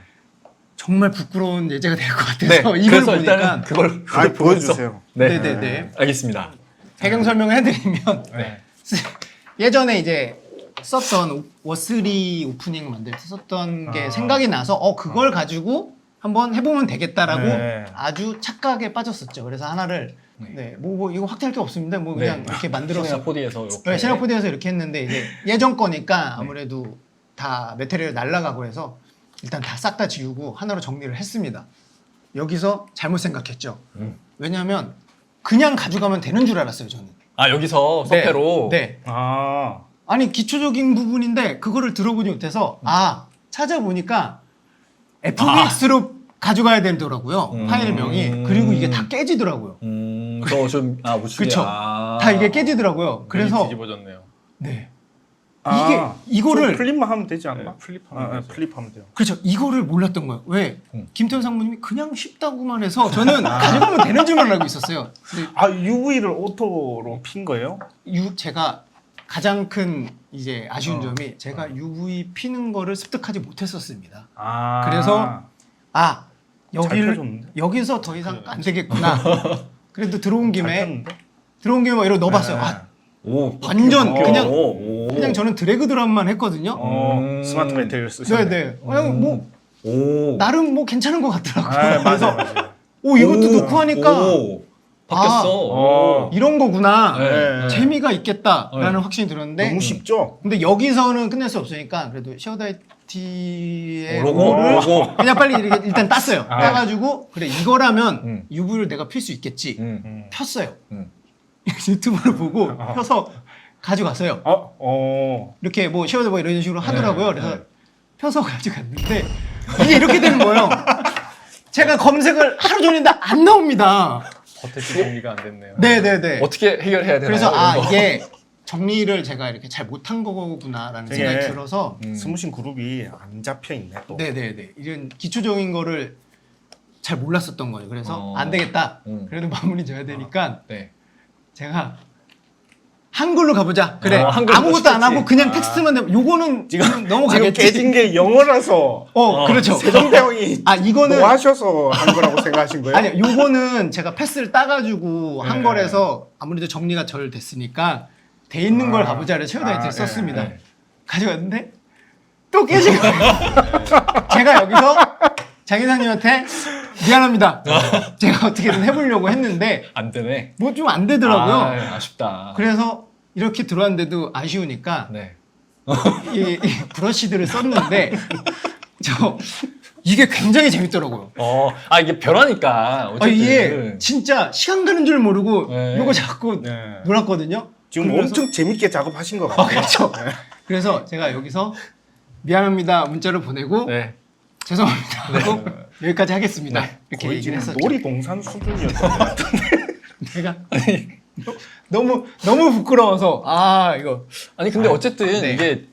정말 부끄러운 예제가 될 것 같아서 네. 이걸 그래서 보니까 일단은 그걸 아, 보여주세요. 네. 네네네. 알겠습니다. 배경 설명을 해드리면 네. 예전에 이제 썼던 워스리 오프닝 만들 때 썼던 게 아. 생각이 나서 그걸 가지고 한번 해보면 되겠다라고 네. 아주 착각에 빠졌었죠. 그래서 하나를 뭐 이거 확대할 게 없습니다. 뭐 그냥 이렇게 만들었어. 시네마 4D에서 이렇게. 네, 시나코드에서 이렇게 했는데 이제 예전 거니까 아무래도 다 메테리얼 날라가고 해서 일단 다 싹 다 지우고 하나로 정리를 했습니다. 여기서 잘못 생각했죠. 왜냐하면 그냥 가져가면 되는 줄 알았어요, 저는. 아 여기서 서페로. 네. 아, 아니 기초적인 부분인데 그거를 들어보지 못해서 찾아보니까 FBX로 가져가야 되더라고요. 파일명이. 그리고 이게 다 깨지더라고요. 그래서 좀 우측에. 그쵸. 다 이게 깨지더라고요. 그래서 뒤집어졌네요. 네. 아, 이거를 좀 플립만 하면 되지 않나? 네, 플립하면 아, 되죠. 플립하면 돼요. 그렇죠. 이거를 몰랐던 거예요. 왜? 김태현 상무님이 그냥 쉽다고만 해서 저는 가져가면 되는 줄만 알고 있었어요. 근데 아, UV를 오토로 핀 거예요? 제가 가장 큰 이제 아쉬운 점이 제가 UV 피는 거를 습득하지 못했었습니다. 아, 그래서 펴줬는데? 여기서 더 이상 안 되겠구나. 그래도 들어온 잘 김에 폈는데? 막 이러고 넣어봤어요. 네. 오. 완전 그냥 오. 그냥 저는 드래그 드랍만 했거든요. 스마트 메테리얼 쓰셨네. 네네. 그냥 뭐 오. 나름 뭐 괜찮은 것 같더라고요. 아, 그래서 맞아요. 이것도 넣고 하니까 오. 바뀌었어. 오. 이런 거구나. 네. 재미가 있겠다라는 네. 확신이 들었는데 너무 쉽죠? 근데 여기서는 끝낼 수 없으니까 그래도 쉐어다이티의 로고를 그냥 빨리 이렇게 일단 땄어요. 따가지고 그래 이거라면 음. UV를 내가 필 수 있겠지. 폈어요. 음. 유튜브를 보고 펴서 가져갔어요. 이렇게 뭐 쉐어다 뭐 이런 식으로 하더라고요. 그래서 펴서 가져갔는데 이게 이렇게 되는 거예요. 제가 검색을 하루 종일 했는데 안 나옵니다. 버테시 정리가 안 됐네요. 네네네. 어떻게 해결해야 되나요? 그래서 이런 거? 이게 정리를 제가 이렇게 잘 못한 거구나라는 되게 생각이 들어서 스무신 그룹이 안 잡혀 있네 또. 네네네 이런 기초적인 거를 잘 몰랐었던 거예요. 그래서 안 되겠다. 그래도 마무리 져야 되니까 네. 제가 한글로 가보자. 그래 한글로 아무것도 안 쉽겠지. 하고 그냥 텍스트만 내면 요거는 지금 넘어가겠지. 깨진 게 영어라서 그렇죠. 세종대왕이 이거는 뭐 하셔서 한 거라고 생각하신 거예요? 아니요 요거는 제가 패스를 따가지고 한 거라서 아무래도 정리가 덜 됐으니까 돼 있는 걸 가보자. 그래서 쉐어다이트를 썼습니다. 네. 가져갔는데 또 깨진 거예요. 제가 여기서 장 기사님한테 미안합니다. 제가 어떻게든 해보려고 했는데 안 되네. 뭐 좀 안 되더라고요. 아쉽다. 그래서 이렇게 들어왔는데도 아쉬우니까 네. 이 브러쉬들을 썼는데 이게 굉장히 재밌더라고요. 이게 변하니까 어쨌든. 이게 진짜 시간 가는 줄 모르고 네. 이거 자꾸 네. 놀았거든요. 지금 그래서- 엄청 재밌게 작업하신 것 같아요. 그렇죠. 그래서 제가 여기서 미안합니다 문자를 보내고 네. 죄송합니다 하고 여기까지 하겠습니다. 이렇게 거의 얘기를 지금 했었죠. 놀이동산 수준이었던 것 같은데. 내가 너무 부끄러워서 이거 아니 근데 어쨌든 네. 이게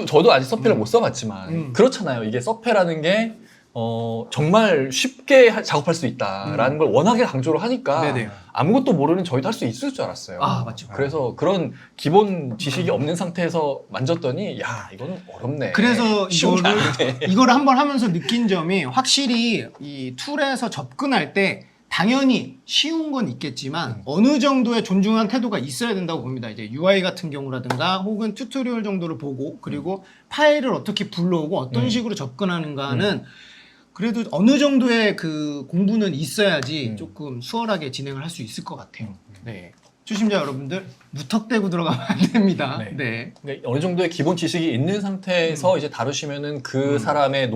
저도 아직 서페를 못 써봤지만 그렇잖아요. 이게 서페라는 게 정말 쉽게 작업할 수 있다라는 걸 워낙에 강조를 하니까 네네. 아무것도 모르는 저희도 할 수 있을 줄 알았어요. 맞죠. 그래서 그런 기본 지식이 없는 상태에서 만졌더니 야 이거는 어렵네. 그래서 쉬운 게 아니네. 이거를 한번 하면서 느낀 점이 확실히 이 툴에서 접근할 때 당연히 쉬운 건 있겠지만 어느 정도의 존중한 태도가 있어야 된다고 봅니다. 이제 UI 같은 경우라든가 혹은 튜토리얼 정도를 보고 그리고 파일을 어떻게 불러오고 어떤 식으로 접근하는가는 그래도 어느 정도의 그 공부는 있어야지 조금 수월하게 진행을 할 수 있을 것 같아요. 네. 초심자 여러분들 무턱대고 들어가면 안 됩니다. 네. 네. 그러니까 어느 정도의 기본 지식이 있는 상태에서 이제 다루시면은 그 사람의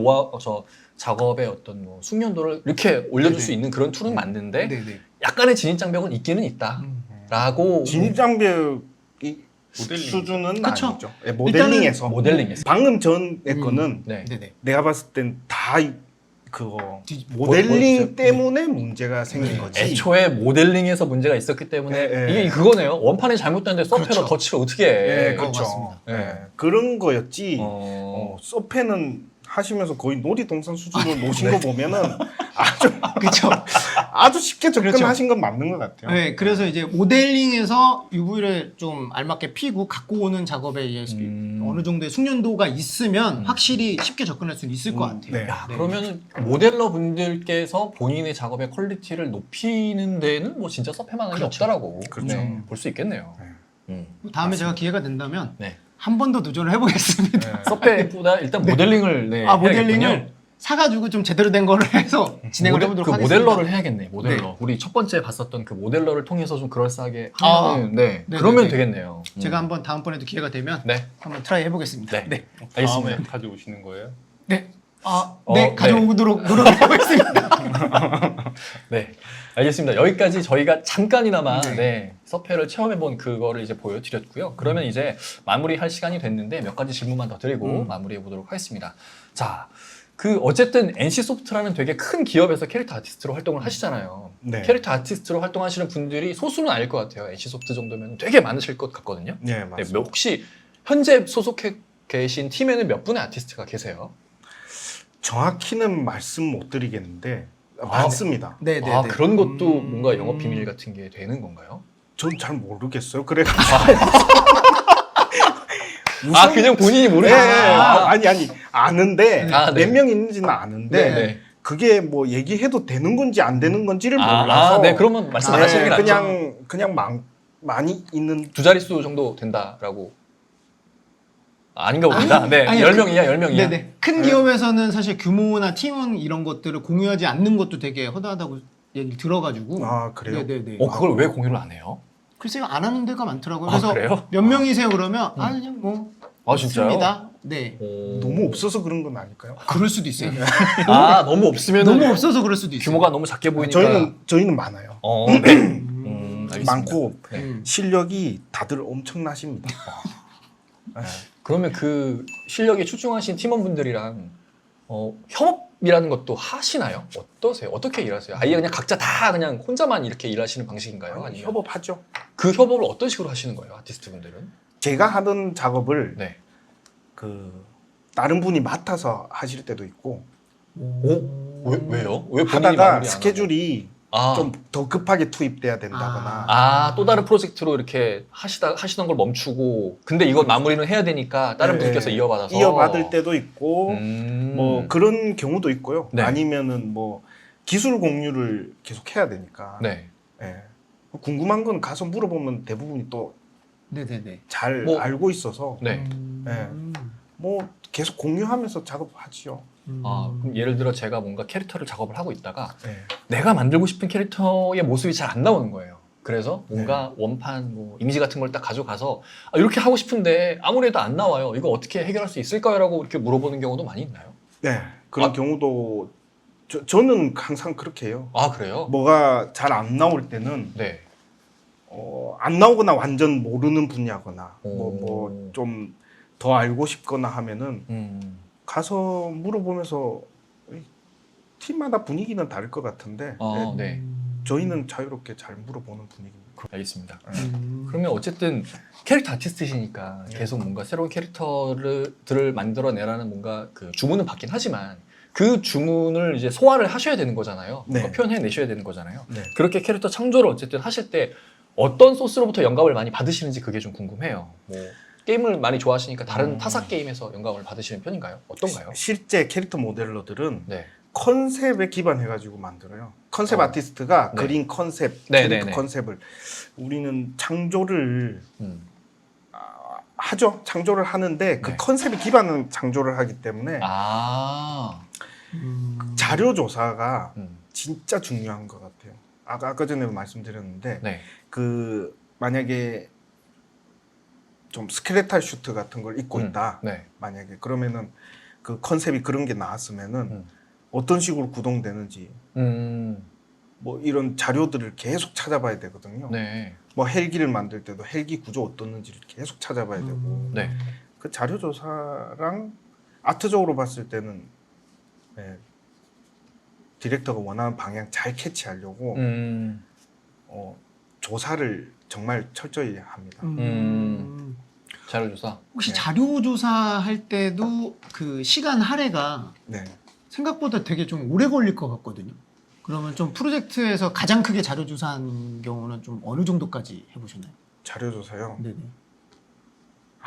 작업의 어떤 뭐 숙련도를 이렇게 올려줄 수 있는 그런 툴은 맞는데 네네. 약간의 진입장벽은 있기는 있다라고 진입장벽이 모델링. 수준은 그쵸. 아니죠. 네, 모델링에서. 모델링에서 방금 전에 거는 네. 네네. 내가 봤을 땐 다 그거 보여주세요. 모델링 때문에 문제가 생긴 거지. 애초에 모델링에서 문제가 있었기 때문에 이게 그거네요. 원판이 잘못됐는데 서페로 그렇죠. 덧칠을 어떻게 해? 예, 그렇죠. 맞습니다. 예, 그런 거였지. 어. 서페는 하시면서 거의 놀이동산 수준으로 노신 거 보면은 아주 그렇죠. 아주 쉽게 접근하신 그렇죠. 건 맞는 것 같아요. 네, 그래서 이제 모델링에서 UV를 좀 알맞게 피고 갖고 오는 작업에 의해서 어느 정도의 숙련도가 있으면 확실히 쉽게 접근할 수는 있을 것 같아요. 네. 야, 그러면 모델러 분들께서 본인의 작업의 퀄리티를 높이는 데는 뭐 진짜 서페만한 게 없다라고 그렇죠. 볼 수 있겠네요. 네. 다음에 제가 기회가 된다면 네. 한 번 더 도전을 해보겠습니다. 서페보다 일단 모델링을 네, 모델링을 해야겠군요. 사가지고 좀 제대로 된 거를 해서 진행을 해보도록 그 하겠습니다. 모델러를 해야겠네. 모델러. 우리 첫 번째 봤었던 그 모델러를 통해서 좀 그럴싸하게 아, 하면 네. 네네네. 그러면 되겠네요. 제가 한번 다음번에도 기회가 되면 네. 한번 트라이 해보겠습니다. 네. 알겠습니다. 다음에 가져오시는 거예요? 네. 네. 가져오도록 노력을 하겠습니다. 네, 알겠습니다. 여기까지 저희가 잠깐이나마 네. 네, 서페를 체험해본 그거를 이제 보여드렸고요. 그러면 이제 마무리할 시간이 됐는데 몇 가지 질문만 더 드리고 마무리해 보도록 하겠습니다. 자, 그 어쨌든 NC 소프트라는 되게 큰 기업에서 캐릭터 아티스트로 활동을 하시잖아요. 네. 캐릭터 아티스트로 활동하시는 분들이 소수는 아닐 것 같아요. NC 소프트 정도면 되게 많으실 것 같거든요. 네, 네, 맞습니다. 혹시 현재 소속해 계신 팀에는 몇 분의 아티스트가 계세요? 정확히는 말씀 못 드리겠는데 많습니다. 네, 네, 아, 네. 그런 것도 뭔가 영업 비밀 같은 게 되는 건가요? 전 잘 모르겠어요. 그래가지고 아, 그냥 본인이 네, 모르겠어요. 아니 아는데 아, 네. 몇 명 있는지는 아는데 네. 그게 뭐 얘기해도 되는 건지 안 되는 건지를 몰라서 네, 그러면 말씀 안 하시는 게 낫죠. 그냥 많이 있는 두 자릿수 정도 된다라고. 아닌가 봅니다. 네, 아니, 10명이야, 10명이야. 네네. 큰 기업에서는 사실 규모나 팀원 이런 것들을 공유하지 않는 것도 되게 허다하다고 얘기를 들어가지고. 아 그래요? 네네네. 그걸 왜 공유를 안 해요? 글쎄요, 안 하는 데가 많더라고요. 아, 그래서 그래요? 몇 명이세요 그러면 그냥 뭐 아, 진짜요? 있습니다. 네. 너무 없어서 그런 건 아닐까요? 그럴 수도 있어요. 아, 너무 없으면 너무 없어서 그럴 수도 있어요. 규모가 너무 작게 보이니까. 저희는 많아요. 네. 알겠습니다. 많고 네. 실력이 다들 엄청나십니다. 네. 그러면 그 실력이 출중하신 팀원분들이랑 협업이라는 것도 하시나요? 어떠세요? 어떻게 일하세요? 아예 그냥 각자 다 그냥 혼자만 이렇게 일하시는 방식인가요? 아니면 협업하죠. 그 협업을 어떤 식으로 하시는 거예요? 아티스트 분들은? 제가 하던 작업을 네. 그 다른 분이 맡아서 하실 때도 있고 왜요? 왜 본인이 마무리 하다가 안 스케줄이 하고? 좀 더 급하게 투입돼야 된다거나 또 다른 프로젝트로 이렇게 하시던 걸 멈추고 근데 이거 마무리는 해야 되니까 다른 네, 분께서 이어받아서 이어받을 때도 있고 음. 뭐 그런 경우도 있고요. 네. 아니면은 뭐 기술 공유를 계속 해야 되니까 네. 예. 궁금한 건 가서 물어보면 대부분이 또 네네네. 잘 뭐, 알고 있어서 네. 뭐 계속 공유하면서 작업하지요. 그럼 예를 들어 제가 뭔가 캐릭터를 작업을 하고 있다가 네. 내가 만들고 싶은 캐릭터의 모습이 잘 안 나오는 거예요. 그래서 뭔가 원판 뭐 이미지 같은 걸 딱 가져가서 이렇게 하고 싶은데 아무래도 안 나와요. 이거 어떻게 해결할 수 있을까요? 라고 이렇게 물어보는 경우도 많이 있나요? 네. 그런 경우도 저는 항상 그렇게 해요. 아, 그래요? 뭐가 잘 안 나올 때는 네. 안 나오거나 완전 모르는 분야거나 오. 뭐 좀 더 알고 싶거나 하면은 가서 물어보면서 팀마다 분위기는 다를 것 같은데 네. 저희는 자유롭게 잘 물어보는 분위기입니다. 알겠습니다. 그러면 어쨌든 캐릭터 아티스트시니까 계속 뭔가 새로운 캐릭터들을 만들어내라는 뭔가 그 주문은 받긴 하지만 그 주문을 이제 소화를 하셔야 되는 거잖아요. 뭔가 네. 표현해내셔야 되는 거잖아요. 네. 그렇게 캐릭터 창조를 어쨌든 하실 때 어떤 소스로부터 영감을 많이 받으시는지 그게 좀 궁금해요. 뭐 게임을 많이 좋아하시니까 다른 타사 게임에서 영감을 받으시는 편인가요? 어떤가요? 실제 캐릭터 모델러들은 네. 컨셉에 기반해가지고 만들어요. 컨셉 아티스트가 네. 그린 컨셉, 네, 캐릭터 네, 네. 컨셉을 우리는 창조를 음. 하죠. 창조를 하는데 그 네. 컨셉에 기반한 창조를 하기 때문에 자료 조사가 진짜 중요한 것 같아요. 아까 전에 말씀드렸는데 네. 그 만약에 좀 스켈레탈 슈트 같은 걸 입고 있다. 네. 만약에 그러면은 그 컨셉이 그런 게 나왔으면은 어떤 식으로 구동되는지 뭐 이런 자료들을 계속 찾아봐야 되거든요. 네. 뭐 헬기를 만들 때도 헬기 구조 어떻는지를 계속 찾아봐야 되고 네. 그 자료 조사랑 아트적으로 봤을 때는 디렉터가 원하는 방향 잘 캐치하려고 조사를 정말 철저히 합니다. 자료조사. 혹시 네. 자료 조사할 때도 그 시간 할애가 네. 생각보다 되게 좀 오래 걸릴 것 같거든요. 그러면 좀 프로젝트에서 가장 크게 자료 조사한 경우는 좀 어느 정도까지 해보셨나요? 자료 조사요. 네네.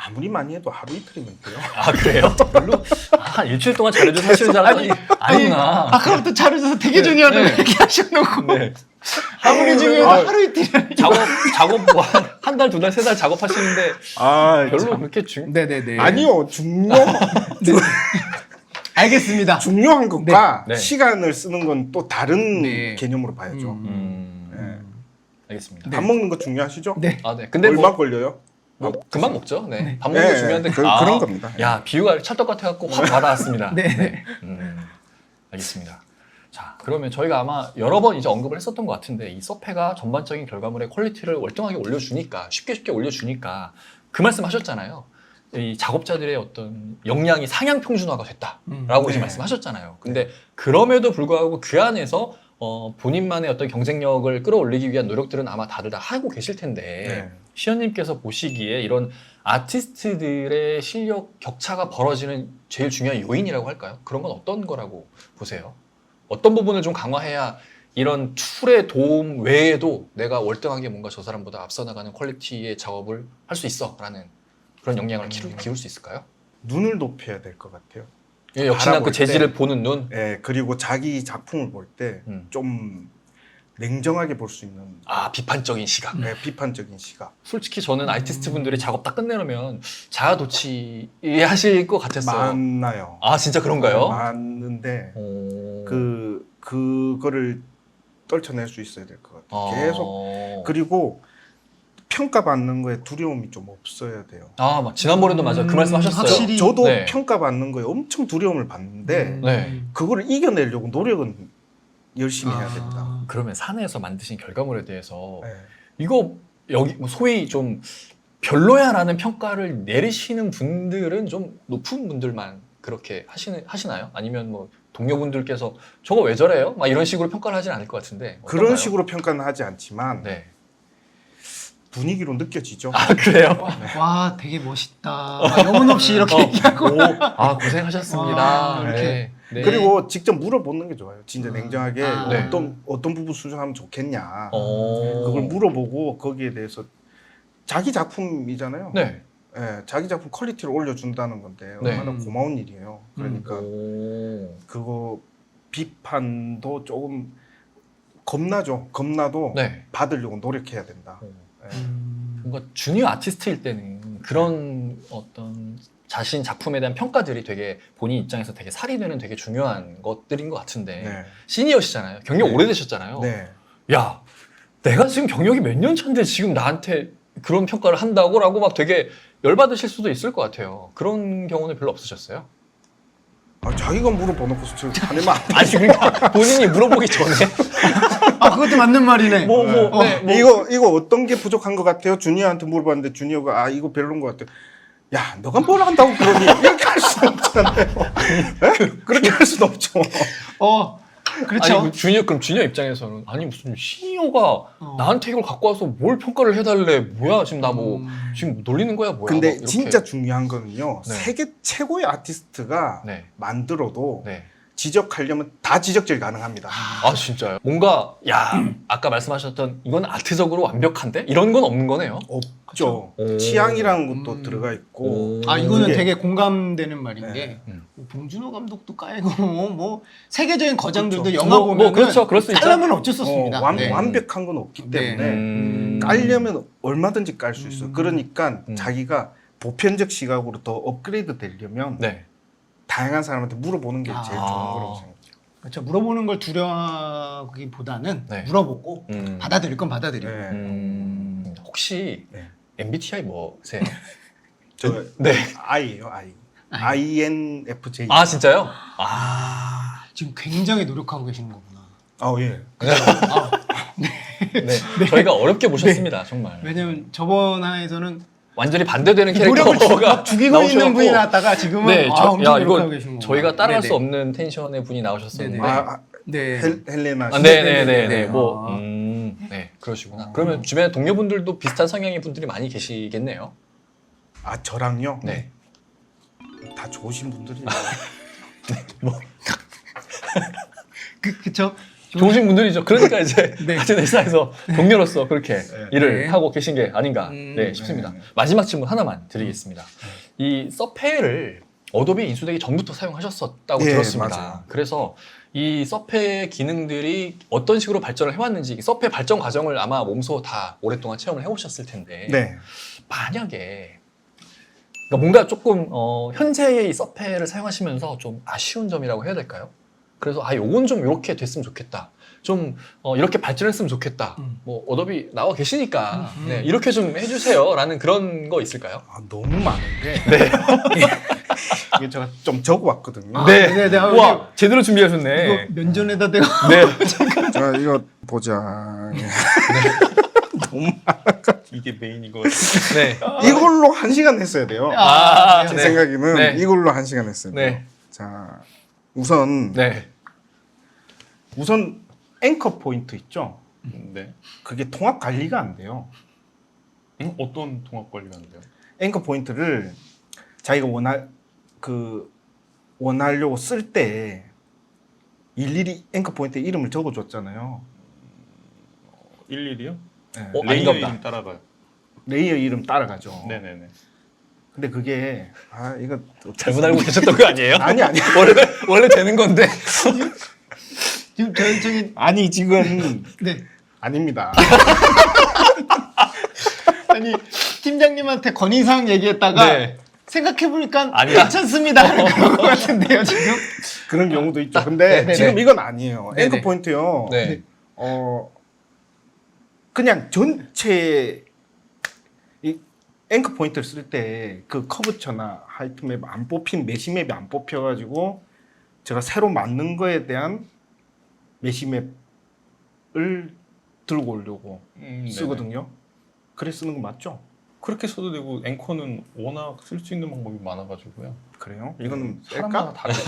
아무리 많이 해도 하루 이틀이면 돼요. 아 그래요? 별로 한 일주일 동안 자료조사 하시는 사람이 아니구나. 아까부터 자료 조사 되게 중요하다고 네. 얘기하셔놓고 네. 아무리 중요해도 하루 이틀. 작업 뭐 한 달, 두 달, 세 달 작업하시는데 아, 별로 그렇게 중. 네네네. 아니요. 알겠습니다. 중요한 것과 네. 네. 시간을 쓰는 건 또 다른 네. 개념으로 봐야죠. 알겠습니다. 밥 먹는 거 중요하시죠? 네. 아 네. 근데 얼마 뭐, 걸려요? 뭐 금방 먹죠. 네. 네. 밥 먹는 거 네, 중요한데 그런 겁니다. 야 비유가 찰떡 같아갖고 확 와닿았습니다. 네. 알겠습니다. 자, 그러면 저희가 아마 여러 번 이제 언급을 했었던 것 같은데 이 서페가 전반적인 결과물의 퀄리티를 월등하게 올려주니까 쉽게 올려주니까 그 말씀하셨잖아요. 이 작업자들의 어떤 역량이 상향 평준화가 됐다라고 네. 이제 말씀하셨잖아요. 근데 그럼에도 불구하고 그 안에서 본인만의 어떤 경쟁력을 끌어올리기 위한 노력들은 아마 다들 다 하고 계실 텐데 네. 시연님께서 보시기에 이런 아티스트들의 실력 격차가 벌어지는 제일 중요한 요인이라고 할까요? 그런 건 어떤 거라고 보세요? 어떤 부분을 좀 강화해야 이런 툴의 도움 외에도 내가 월등하게 뭔가 저 사람보다 앞서 나가는 퀄리티의 작업을 할 수 있어 라는 그런 역량을 키울 수 있을까요? 눈을 높여야 될 것 같아요. 예, 역시나 그 바라볼 재질을 때. 보는 눈. 예, 그리고 자기 작품을 볼 때 좀 냉정하게 볼 수 있는 아, 비판적인 시각. 비판적인 시각. 솔직히 저는 아티스트 분들이 작업 다 끝내려면 자아도취하실 것 같았어요. 많나요? 아, 진짜 그런가요? 많은데 오. 그거를 떨쳐낼 수 있어야 될 것 같아요. 계속 그리고 평가받는 거에 두려움이 좀 없어야 돼요. 아, 막 지난번에도 맞아요. 그 말씀하셨어요. 확실히. 저도 네. 평가받는 거에 엄청 두려움을 받는데 네. 그거를 이겨내려고 노력은 열심히 해야 된다. 그러면 사내에서 만드신 결과물에 대해서 네. 이거 여기 뭐 소위 좀 별로야라는 평가를 내리시는 분들은 좀 높은 분들만 그렇게 하시나요? 아니면 뭐 동료분들께서 저거 왜 저래요? 막 이런 식으로 평가를 하진 않을 것 같은데 그런 어떤가요? 식으로 평가는 하지 않지만 네. 분위기로 느껴지죠. 아 그래요? 와 되게 멋있다. 막 영혼 없이 이렇게 얘기하고. 아 고생하셨습니다. 와, 이렇게. 네. 그리고 직접 물어보는 게 좋아요. 진짜 냉정하게 네. 어떤 부분 수정하면 좋겠냐. 어. 그걸 물어보고 거기에 대해서 자기 작품이잖아요. 네. 예, 자기 작품 퀄리티를 올려준다는 건데 네. 얼마나 고마운 일이에요. 그러니까 오. 그거 비판도 조금 겁나도 네. 받으려고 노력해야 된다. 예. 뭔가 주니어 아티스트일 때는 그런 어떤 자신 작품에 대한 평가들이 되게 본인 입장에서 되게 살이 되는 되게 중요한 것들인 것 같은데 네. 시니어시잖아요. 경력 네. 오래되셨잖아요. 네. 야, 내가 지금 경력이 몇 년 차인데 지금 나한테 그런 평가를 한다고? 라고 막 되게 열받으실 수도 있을 것 같아요. 그런 경우는 별로 없으셨어요? 아, 자기가 물어보놓고서 저 화내면 안 돼. 아니 그러니까 본인이 물어보기 전에 아 그것도 맞는 말이네. 이거 어떤 게 부족한 것 같아요? 주니어한테 물어봤는데 주니어가 이거 별로인 것 같아요. 야, 너가 뭘 한다고 그러니 이렇게 할 수는 없잖아요. 네? 그렇게 할 수는 없죠. 그렇죠. 아니, 그럼 주니어 입장에서는 아니 무슨 시니어가 나한테 이걸 갖고 와서 뭘 평가를 해달래? 뭐야 지금 나 뭐 지금 놀리는 거야 뭐야? 근데 막 이렇게. 진짜 중요한 거는요. 네. 세계 최고의 아티스트가 네. 만들어도 네. 지적하려면 다 지적질이 가능합니다. 아 진짜요? 뭔가 야 아까 말씀하셨던 이건 아트적으로 완벽한데 이런 건 없는 거네요. 없죠. 오. 취향이라는 것도 들어가 있고. 아 이거는 이게- 되게 공감되는 말인 네. 게 뭐 봉준호 감독도 깔고 뭐 세계적인 거장들도 그렇죠. 영화 보면 그렇죠. 그럴 수 있죠. 깔려면 어쩔 수 없습니다. 네. 완벽한 건 없기 네. 때문에 깔려면 얼마든지 깔 수 있어요. 그러니까 음. 자기가 보편적 시각으로 더 업그레이드 되려면 네. 다양한 사람한테 물어보는 게 제일 좋은 아. 거라고 생각해요. 그렇죠. 물어보는 걸 두려워하기보다는 네. 물어보고 받아들일 건 받아들이고. 네. 혹시 네. MBTI 뭐세요? 저 네. I예요, I. INFJ. 아 진짜요? 지금 굉장히 노력하고 계시는 거구나. 예. 네. 저희가 어렵게 모셨습니다. 정말. 왜냐면 저번 화에서는 완전히 반대되는 노력을 캐릭터가 죽이고 있는 나오셔갖고 분이 나왔다가 지금은 네, 엄청 야 노력하고 이거 계신 거구나. 저희가 따라갈 네네. 수 없는 텐션의 분이 나오셨었는데 네네. 네. 헬레나 네네네네. 아. 뭐, 네, 그러시구나. 그러면 주변에 동료분들도 비슷한 성향의 분들이 많이 계시겠네요. 아 저랑요? 네. 다 좋으신 분들이에요. 그쵸? 좋으신 분들이죠. 그러니까 이제 네. 같은 회사에서 동료로서 그렇게 일을 네. 하고 계신 게 아닌가 네, 싶습니다. 네. 마지막 질문 하나만 드리겠습니다. 이 서페를 어도비 인수되기 전부터 사용하셨었다고 예, 들었습니다. 맞아요. 그래서 이 서페 기능들이 어떤 식으로 발전을 해왔는지 이 서페 발전 과정을 아마 몸소 다 오랫동안 체험을 해오셨을 텐데 네. 만약에 그러니까 뭔가 조금 현재의 이 서페를 사용하시면서 좀 아쉬운 점이라고 해야 될까요? 그래서 요건 좀 이렇게 됐으면 좋겠다. 좀 이렇게 발전했으면 좋겠다. 뭐 어도비 나와 계시니까 네, 이렇게 좀 해주세요라는 그런 거 있을까요? 아, 너무 많은데 네. 이게 제가 좀 적어왔거든요. 네. 와 제대로 준비하셨네. 이거 면전에다 대고 네. 자 이거 보자. 너무 이게 메인인 것 네. 이걸로 1시간 했어야 돼요. 아, 제 네. 생각에는 네. 이걸로 1시간 했어야 돼요. 네. 자 우선 네. 앵커 포인트 있죠. 네. 그게 통합 관리가 안 돼요. 어떤 통합 관리가 안 돼요? 앵커 포인트를 자기가 원하려고 쓸 때 일일이 앵커 포인트 이름을 적어줬잖아요. 일일이요? 네. 레이어 아닌가 보다. 이름 따라가요. 레이어 이름 따라가죠. 네네네. 근데 그게 이거 잘못 알고 계셨던 거 아니에요? 아니 원래 되는 건데. 지금 저기 아니 지금 네. 아닙니다. 아니 팀장님한테 건의사항 얘기했다가 네. 생각해보니까 아니다. 괜찮습니다. 그런 것 같은데요 지금. 그런 경우도 있죠. 근데 네네. 지금 이건 아니에요. 네네. 앵커 포인트요. 네. 그냥 전체 이 앵커 포인트를 쓸 때 그 커브처나 하이트맵 안 뽑힌 메시맵이 안 뽑혀가지고 제가 새로 만든 거에 대한 메시맵을 들고 오려고 네네. 쓰거든요. 그래 쓰는 거 맞죠? 그렇게 써도 되고 앵커는 워낙 쓸 수 있는 방법이 많아가지고요. 그래요? 이거는 사람마다 뺄까? 다르죠.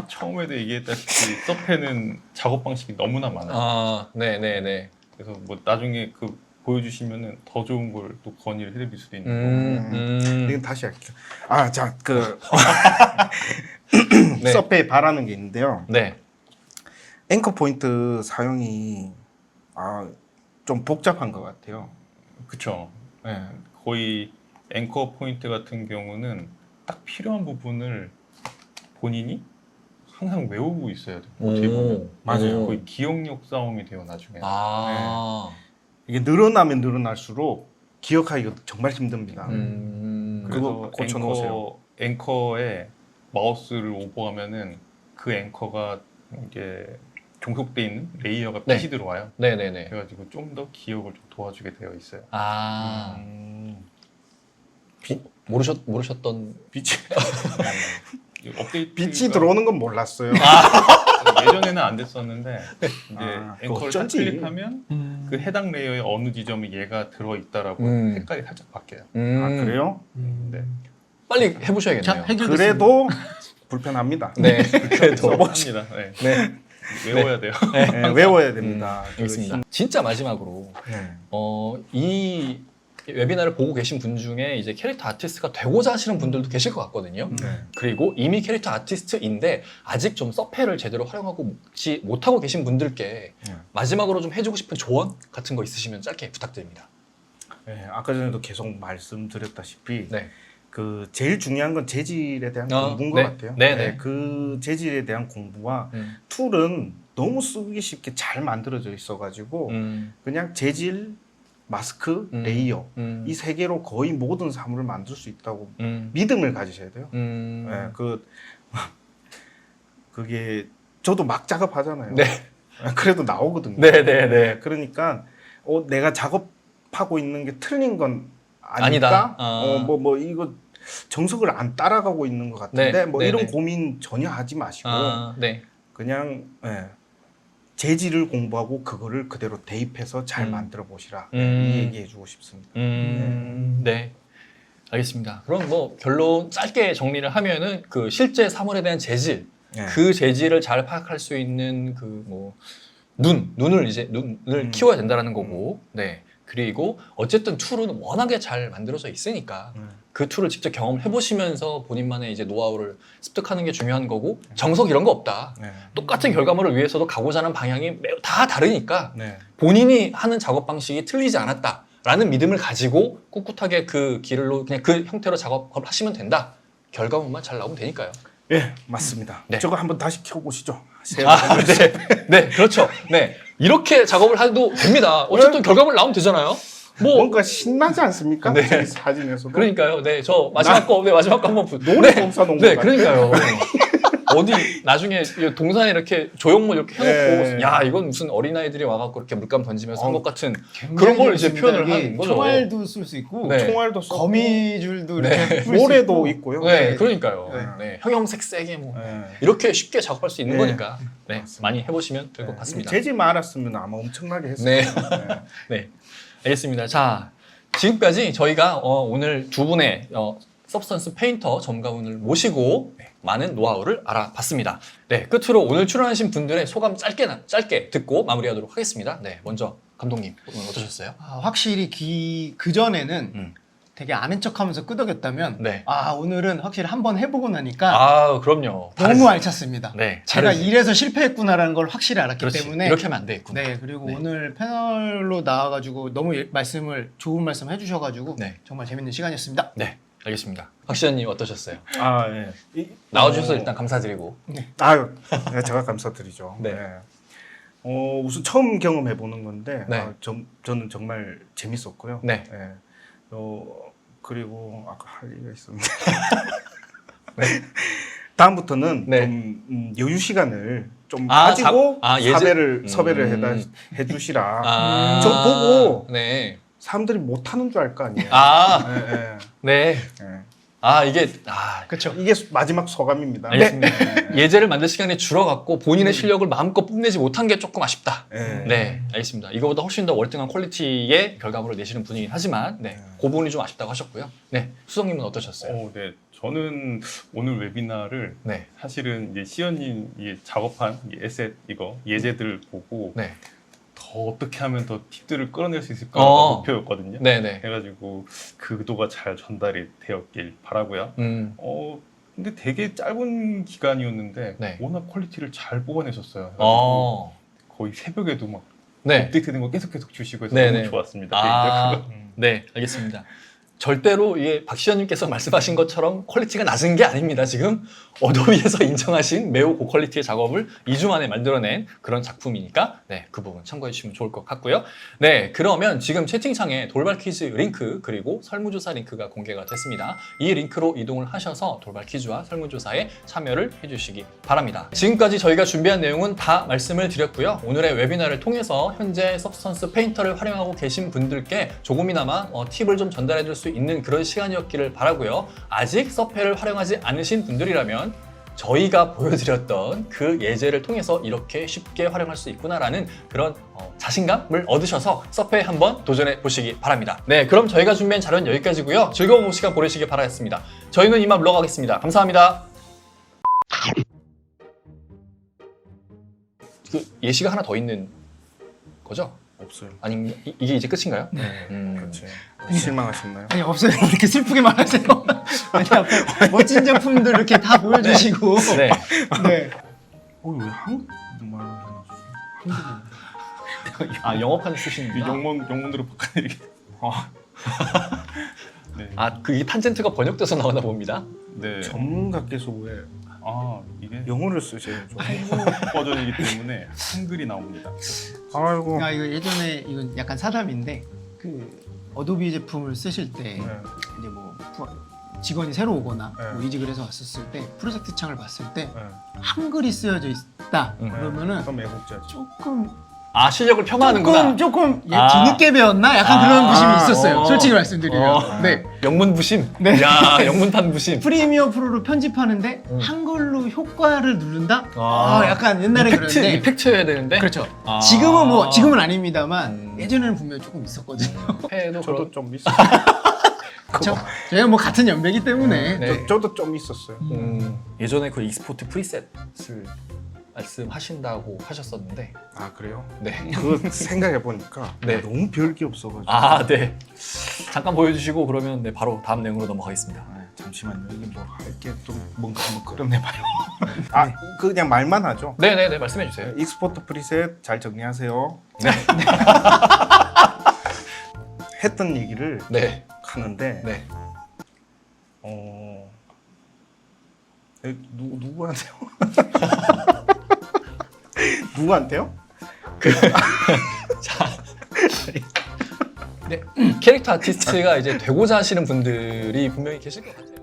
처음에도 얘기했다시피 서페는 작업 방식이 너무나 많아요. 네네네. 그래서 뭐 나중에 그 보여주시면은 더 좋은 걸 또 건의를 해드릴 수도 있는 거고. 이건 다시 할게요. 자, 네. 서페에 바라는 게 있는데요. 네. 앵커 포인트 사용이 좀 복잡한 것 같아요. 그쵸. 네. 거의 앵커 포인트 같은 경우는 딱 필요한 부분을 본인이 항상 외우고 있어야 돼요. 어떻게 보면. 맞아요. 거의 기억력 싸움이 돼요, 나중에. 이게 늘어나면 늘어날수록 기억하기가 정말 힘듭니다. 음. 그거 고쳐놓으세요. 앵커에 마우스를 오버하면은 그 앵커가 이게 종속돼 있는 레이어가 네. 빛이 들어와요. 네네네. 그래가지고 좀 더 기억을 좀 도와주게 되어 있어요. 모르셨던. 빛이 업데이트 빛이 들어오는 건 몰랐어요. 예전에는 안 됐었는데 이제 그거 앵커를 딱 어쩐지. 클릭하면 그 해당 레이어의 어느 지점에 얘가 들어 있다라고 색깔이 살짝 바뀌어요. 그래요? 네. 빨리 해보셔야겠네요. 자 해결됐습니다. 그래도 불편합니다. 네. 그래도. 써봅니다. 네. 네. 외워야 돼요. 네, 외워야 됩니다. 알겠습니다. 진짜 마지막으로 네. 이 웨비나를 보고 계신 분 중에 이제 캐릭터 아티스트가 되고자 하시는 분들도 계실 것 같거든요. 네. 그리고 이미 캐릭터 아티스트인데 아직 좀 서페를 제대로 활용하고 못하고 계신 분들께 마지막으로 좀 해주고 싶은 조언 같은 거 있으시면 짧게 부탁드립니다. 네, 아까 전에도 계속 말씀드렸다시피 네. 그 제일 중요한 건 재질에 대한 아, 공부인 네. 것 같아요. 네네. 그 재질에 대한 공부와 툴은 너무 쓰기 쉽게 잘 만들어져 있어가지고 그냥 재질, 마스크, 레이어 이 세 개로 거의 모든 사물을 만들 수 있다고 믿음을 가지셔야 돼요. 네, 그게 저도 막 작업하잖아요. 네. 그래도 나오거든요. 네네네. 그러니까 내가 작업하고 있는 게 틀린 건 아니다. 아니까 뭐 이거 정석을 안 따라가고 있는 것 같은데 네, 뭐 네네. 이런 고민 전혀 하지 마시고 네. 그냥 재질을 공부하고 그거를 그대로 대입해서 잘 만들어 보시라 이 얘기해주고 싶습니다. 네. 알겠습니다. 그럼 뭐 결론 짧게 정리를 하면은 그 실제 사물에 대한 재질 네. 그 재질을 잘 파악할 수 있는 그 뭐 눈을 이제 눈을 키워야 된다라는 거고, 네. 그리고 어쨌든 툴은 워낙에 잘 만들어져 있으니까 그 툴을 직접 경험을 해보시면서 본인만의 이제 노하우를 습득하는 게 중요한 거고, 정석 이런 거 없다. 네. 똑같은 결과물을 위해서도 가고자 하는 방향이 매우 다 다르니까 네. 본인이 하는 작업 방식이 틀리지 않았다라는 믿음을 가지고 꿋꿋하게 그 길로 그냥 그 형태로 작업을 하시면 된다. 결과물만 잘 나오면 되니까요. 예, 맞습니다. 네. 저거 한번 다시 켜보시죠. 네, 네, 그렇죠. 네, 이렇게 작업을 해도 됩니다. 어쨌든 결과물 나오면 되잖아요. 뭐 뭔가 신나지 않습니까? 네. 저기 사진에서도. 그러니까요. 네, 저 마지막 거 한번 노래 동사 놓은 네, 것 같아요. 그러니까요. 어디 나중에 이 동산에 이렇게 조형물 이렇게 해놓고 네. 야 이건 무슨 어린아이들이 와갖고 이렇게 물감 던지면서 한 것 같은 굉장히 그런 걸 이제 재밌습니다. 표현을 이게 하는 거죠. 총알도 쓸 수 있고 네. 총알도 쏘고 거미줄도 네. 이렇게 풀 수 모래도 있고. 있고요. 네, 그러니까요. 네. 네, 형형색 세게 뭐 네. 이렇게 쉽게 작업할 수 있는 네. 거니까 네, 맞습니다. 많이 해보시면 될 것 같습니다. 재질만 알았으면 아마 엄청나게 했을 네. 거예요. 네. 네, 알겠습니다. 자, 지금까지 저희가 오늘 두 분의 서브스턴스 페인터 점가분을 모시고 많은 노하우를 알아봤습니다. 네, 끝으로 오늘 출연하신 분들의 소감 짧게 듣고 마무리하도록 하겠습니다. 네, 먼저 감독님 오늘 어떠셨어요? 확실히 그 전에는 음. 되게 아는 척하면서 끄덕였다면 네. 오늘은 확실히 한번 해보고 나니까 아, 그럼요. 너무 알찼습니다. 네, 제가 다르지. 이래서 실패했구나라는 걸 확실히 알았기 그렇지. 때문에 이렇게 하면 안 되겠구나. 네, 그리고 네. 오늘 패널로 나와가지고 너무 좋은 말씀 해주셔가지고 네. 정말 재밌는 시간이었습니다. 네, 알겠습니다. 박 시장님 어떠셨어요? 아, 예. 나와주셔서 일단 감사드리고. 아유, 네, 제가 감사드리죠. 네. 우선 처음 경험해 보는 건데 네. 저는 정말 재밌었고요. 네. 그리고 아까 할 얘기가 있었는데 다음부터는 네. 좀 여유 시간을 좀 아, 가지고 예제? 섭외를 해주시라. 아, 저 보고 네. 사람들이 못하는 줄 알 거 아니에요. 아, 예, 예, 네. 예. 그렇죠. 이게 마지막 소감입니다. 알겠습니다. 예제를 만들 시간이 줄어갔고 본인의 실력을 마음껏 뽐내지 못한 게 조금 아쉽다. 예. 네, 알겠습니다. 이거보다 훨씬 더 월등한 퀄리티의 결과물을 내시는 분이긴 하지만 네, 그 부분이 좀 아쉽다고 하셨고요. 네, 수성님은 어떠셨어요? 네. 저는 오늘 웨비나를 네, 사실은 이제 시연님 작업한 에셋 예제들 보고 네, 더 어떻게 하면 더 팁들을 끌어낼 수 있을까 목표였거든요. 네, 네. 해가지고 그 의도가 잘 전달이 되었길 바라고요. 근데 되게 짧은 기간이었는데 네. 워낙 퀄리티를 잘 뽑아내셨어요. 해가지고 거의 새벽에도 막 네, 업데이트된 거 계속 주시고 해서 네, 너무 네. 좋았습니다. 아, 네, 알겠습니다. 절대로 박시현님께서 말씀하신 것처럼 퀄리티가 낮은 게 아닙니다. 지금 어도비에서 인정하신 매우 고퀄리티의 작업을 2주 만에 만들어낸 그런 작품이니까 네, 그 부분 참고해 주시면 좋을 것 같고요. 네, 그러면 지금 채팅창에 돌발 퀴즈 링크 그리고 설문조사 링크가 공개가 됐습니다. 이 링크로 이동을 하셔서 돌발 퀴즈와 설문조사에 참여를 해주시기 바랍니다. 지금까지 저희가 준비한 내용은 다 말씀을 드렸고요. 오늘의 웨비나를 통해서 현재 서브스턴스 페인터를 활용하고 계신 분들께 조금이나마 팁을 좀 전달해 줄 수 있는 그런 시간이었기를 바라고요. 아직 서페를 활용하지 않으신 분들이라면 저희가 보여드렸던 그 예제를 통해서 이렇게 쉽게 활용할 수 있구나라는 그런 자신감을 얻으셔서 서페에 한번 도전해 보시기 바랍니다. 네, 그럼 저희가 준비한 자료는 여기까지고요. 즐거운 시간 보내시기 바라겠습니다. 저희는 이만 물러가겠습니다. 감사합니다. 그 예시가 하나 더 있는 거죠? 없어요. 아니면 이게 이제 끝인가요? 네. 그렇죠. 실망하셨나요? 아니 없어요. 이렇게 슬프게 말하세요. 아니 앞에 멋진 작품들 이렇게 다 보여주시고 네. 네. 왜 한국말 아, 영어판 쓰시는구나. 영문으로 바꿔드리게. 네. 아, 이게 탄젠트가 번역돼서 나오나 봅니다. 네. 전문가께서 왜 이게 영어를 쓰세요? 좀. 한국 버전이기 때문에 한글이 나옵니다. 아이고. 이거 예전에 이건 약간 사담인데 그 어도비 제품을 쓰실 때 네. 이제 뭐 직원이 새로 오거나 네. 뭐 이직을 해서 왔었을 때 프로젝트 창을 봤을 때 네. 한글이 쓰여져 있다 네. 그러면은 그럼 애국자죠. 조금 아, 실력을 폄하하는구나. 조금 얘 아. 뒤늦게 배웠나 약간 그런 부심이 있었어요. 솔직히 말씀드리면. 네. 영문 부심. 네. 야, 영문판 부심. 프리미어 프로로 편집하는데 한글로 효과를 누른다? 아. 약간 옛날에 그랬는데 이펙트여야 되는데. 그렇죠. 아. 지금은 아닙니다만 예전에는 분명히 조금 있었거든요. 회도 저도 그런 좀 있어요. 그렇죠. 저희가 뭐 같은 연배이기 때문에 네. 저도 좀 있었어요. 예전에 그 익스포트 프리셋을 말씀하신다고 하셨었는데 아 그래요? 네. 그거 생각해 보니까 네. 너무 별게 없어가지고. 아, 네. 잠깐 보여주시고 그러면 네, 바로 다음 내용으로 넘어가겠습니다. 아, 잠시만요. 이게 뭐 할 게 좀 뭔가 한번 끌어내봐요. 아 그냥 말만 하죠. 네네네, 말씀해 주세요. 익스포트 프리셋 잘 정리하세요. 네. 했던 얘기를 네. 하는데 네. 누구한테요? 누구한테요? 자. 네. 캐릭터 아티스트가 이제 되고자 하시는 분들이 분명히 계실 것 같아요.